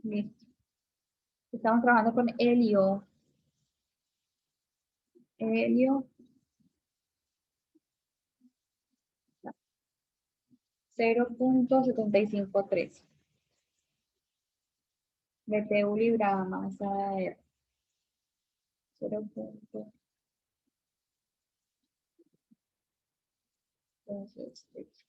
Listo. Estamos trabajando con helio. Helio 0.753. BTU librada masa de 0.263.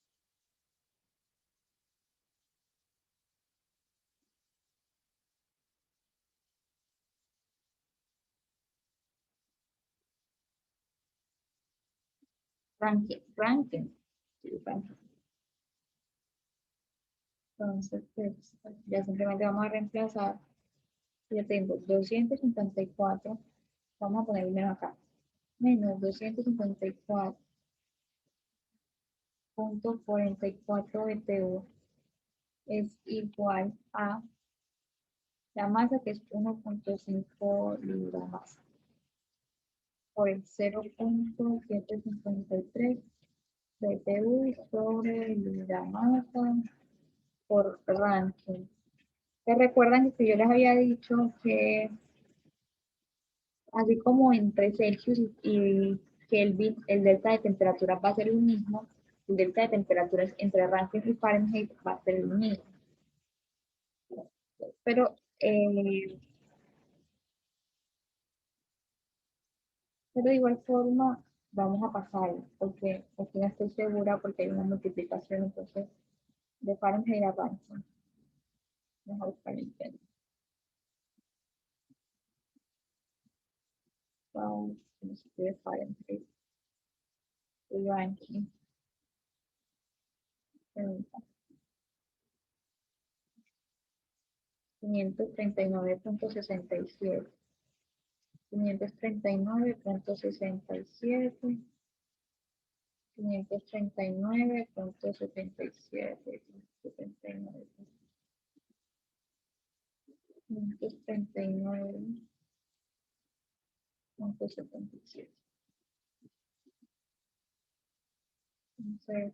Ranking. Sí, ranking. Entonces, pues, ya simplemente vamos a reemplazar. Ya tengo 254, vamos a poner menos acá, menos 254.44 BTU es igual a la masa, que es 1.5 libras más, por el 0.753 BTU sobre libra masa por ranking. ¿Se recuerdan que yo les había dicho que así como entre Celsius y Kelvin, el delta de temperatura va a ser el mismo, el delta de temperaturas entre Rankine y Fahrenheit va a ser el mismo? Pero, pero de igual forma vamos a pasar, porque aquí no estoy segura porque hay una multiplicación entonces de Fahrenheit a Rankine. Vamos a buscar el tema. Vamos a escribir Fahrenheit y Rankine. 539.67. 539.67, 539.77, 539.77. Entonces,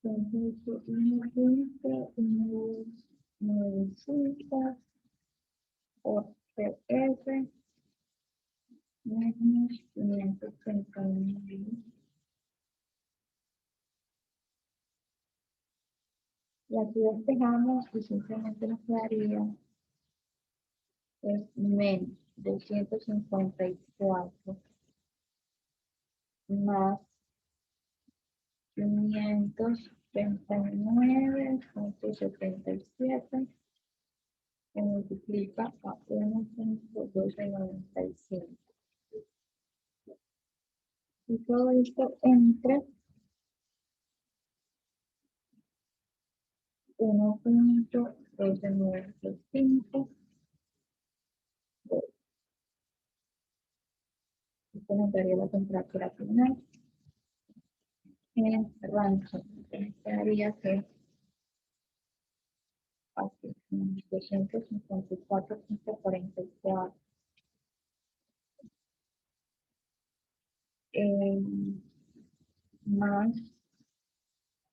una punto, nueve cinco por PR menos 539. Y aquí despejamos y simplemente nos quedaría es menos 254 más 539.77 que multiplica a 1.1295. Y todo esto entre 1.1295. Esto nos daría la temperatura final en rancho. Quedaría que aquí, 254.44. Más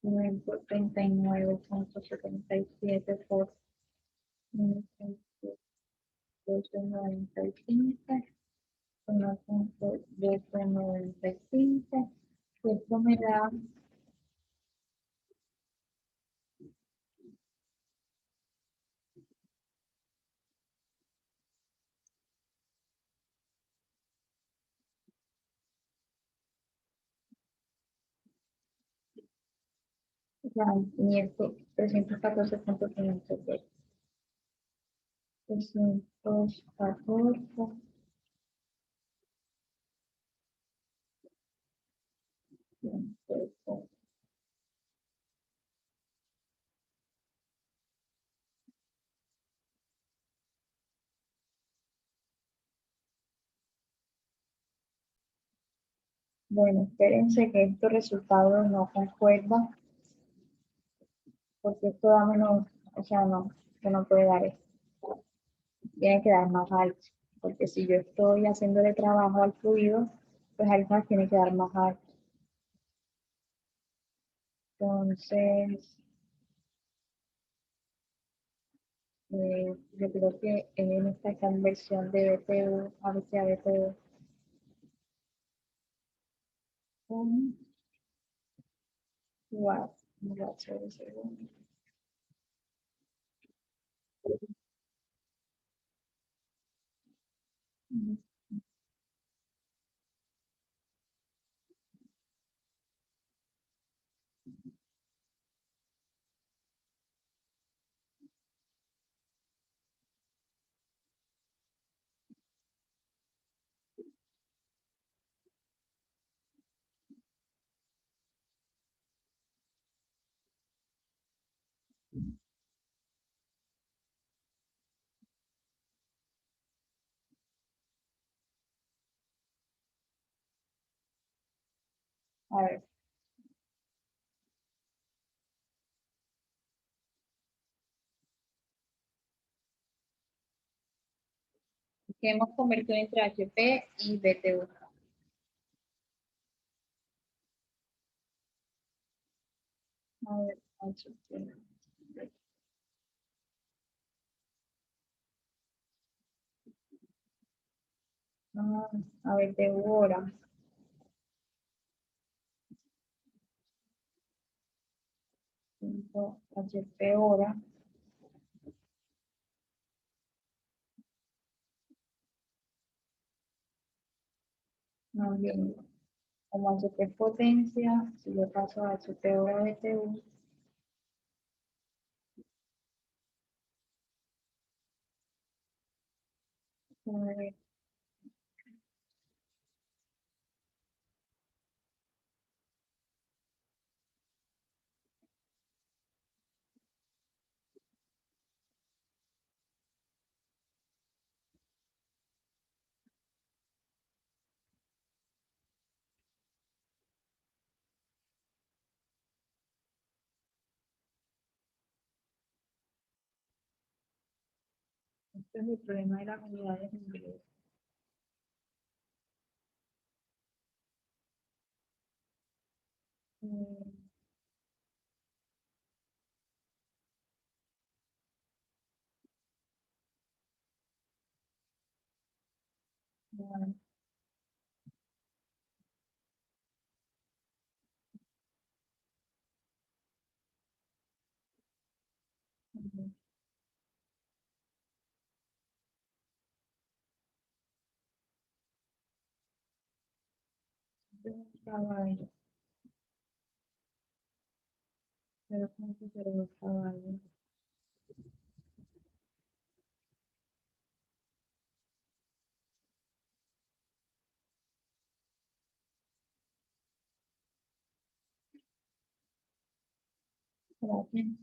139.77 por 1.1295, 1.1295, que esto me da ya 314.500, 314. Bueno, espérense que estos resultados no concuerdan, porque esto da menos, o sea, no, que no puede dar esto, tiene que dar más alto, porque si yo estoy haciéndole trabajo al fluido, pues algo tiene que dar más alto. Entonces, yo creo que en esta conversión de BTU a BTU, un watt, un watt sobre segundo. A ver, ¿qué hemos convertido entre HP y BTU? A ver, HP. Ah, a BTU hora. Punto HP hora. Más bien, como HP potencia, si yo paso a HP hora BTU, a ver, este es el problema de las unidades en inglés. Mm, bueno, ujú. Entonces, caballo, 0,02 caballos. Gracias.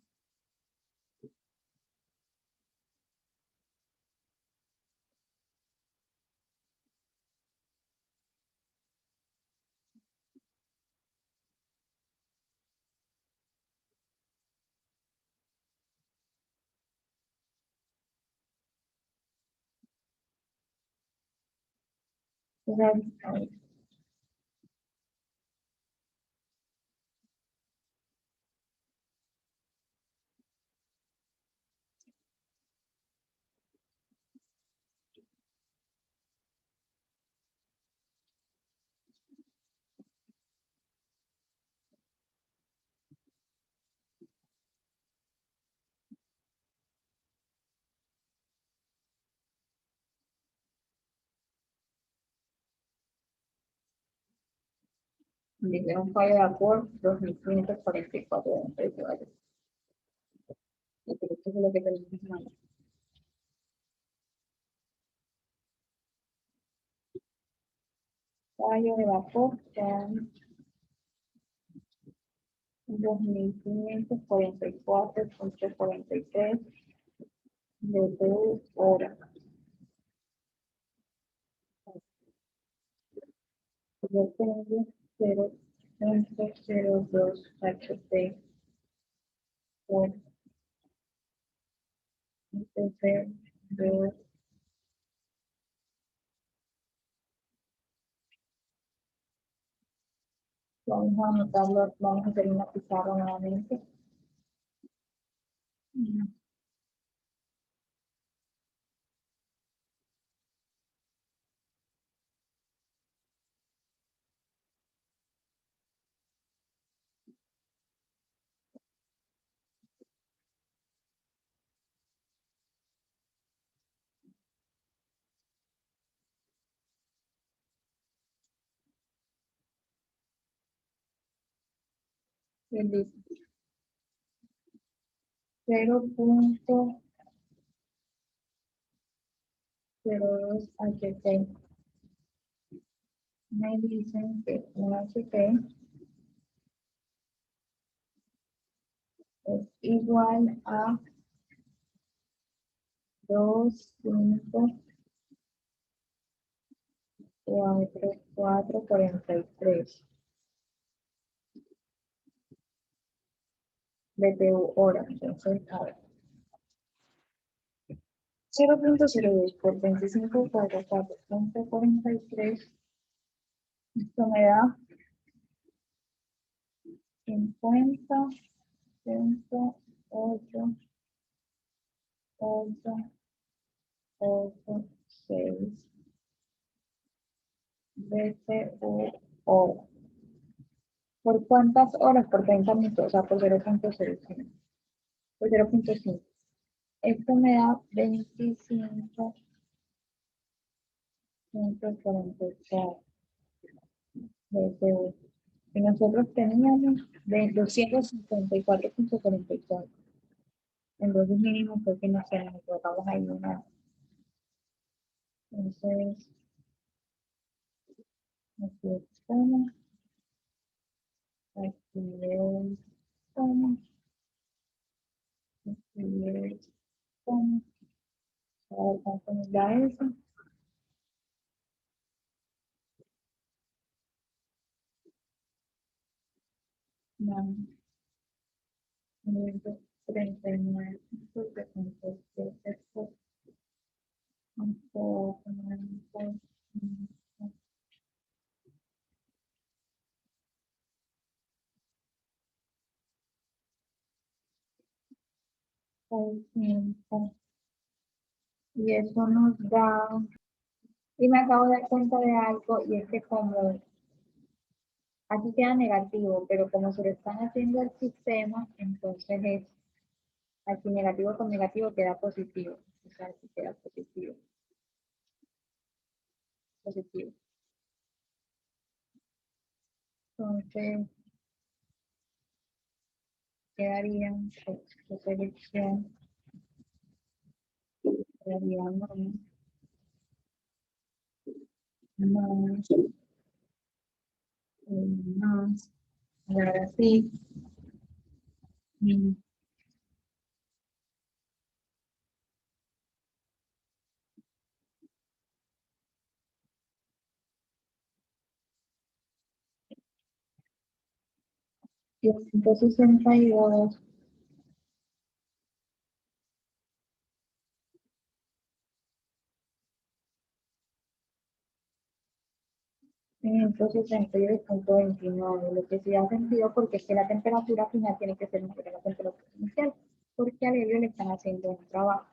Gracias. Dice un fallo de vapor, 2544 de vale. Y creo que eso es lo que tenemos que hacer. Fallo de vapor son 2544,43 de hora. Yo tengo 0,02 HP por entonces de, vamos a anotarlo, vamos a hacer una pizarra nuevamente. Y dice 0,02 HP. Me dicen que un HP es igual a 2, 5, 4, 4, 43 BTU hora. Entonces, a ver, 0.02 por 25 por 4.43. Esto me da 50, 108, 8, 8, 6 BTU hora. ¿Por cuántas horas? Por 30 minutos, o sea, por 0.05. Por 0.5. Esto me da 25, 144 BTU. Y nosotros teníamos de 254.44. Entonces mínimo fue que nos equivocamos ahí una. Entonces, aquí estamos, aquí estamos, aquí estamos. A ver cuánto nos da eso. No, 39, 77, un poco, 600. Y eso nos da, y me acabo de dar cuenta de algo, y es que como aquí queda negativo, pero como se lo están haciendo al sistema, entonces es aquí negativo con negativo queda positivo. O sea, aquí queda positivo, positivo. Entonces, quedaría esta selección, quedaría más, más, ahora sí. mm, Y 162, 568.29, lo que sí ha sentido porque es que la temperatura final tiene que ser mayor a la temperatura inicial, porque al helio le están haciendo un trabajo.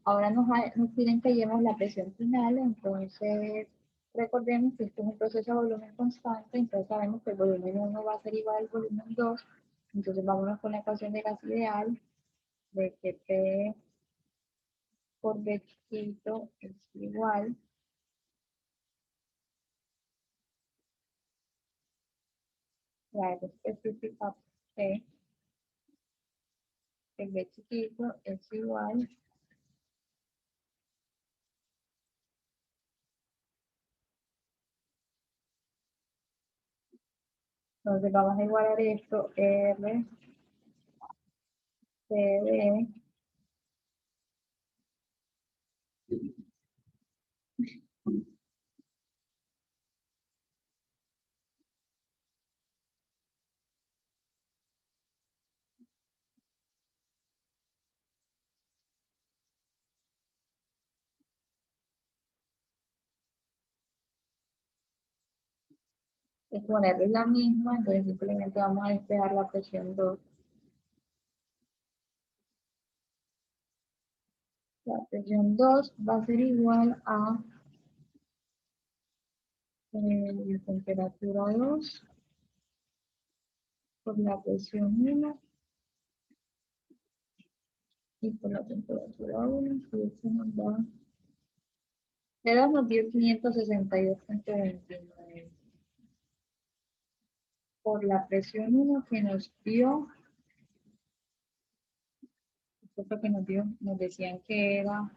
Ahora nos piden que llevemos la presión final, entonces recordemos que esto es un proceso de volumen constante, entonces sabemos que el volumen 1 va a ser igual al volumen 2, entonces vámonos con la ecuación de gas ideal, de que P por B chiquito es igual, la específica P, el B chiquito es igual, entonces vamos a igualar esto, R, C, D, es ponerle la misma, entonces simplemente vamos a despejar la presión 2. La presión 2 va a ser igual a la temperatura 2 por la presión 1 y por la temperatura 1, y eso nos da, nos dio 562.29 por la presión 1 que nos dio, esto que nos dio, nos decían que era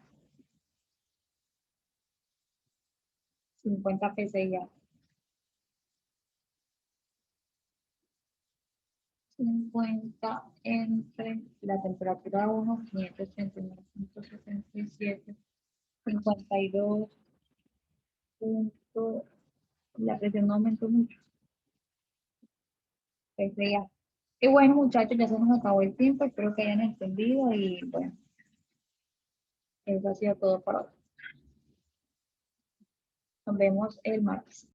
50 PSI, 50 entre temperatura 1, 539.77, 52 punto, la presión no aumentó mucho. Ya. Y bueno, muchachos, ya se nos acabó el tiempo, espero que hayan entendido y bueno, eso ha sido todo por hoy. Nos vemos el martes.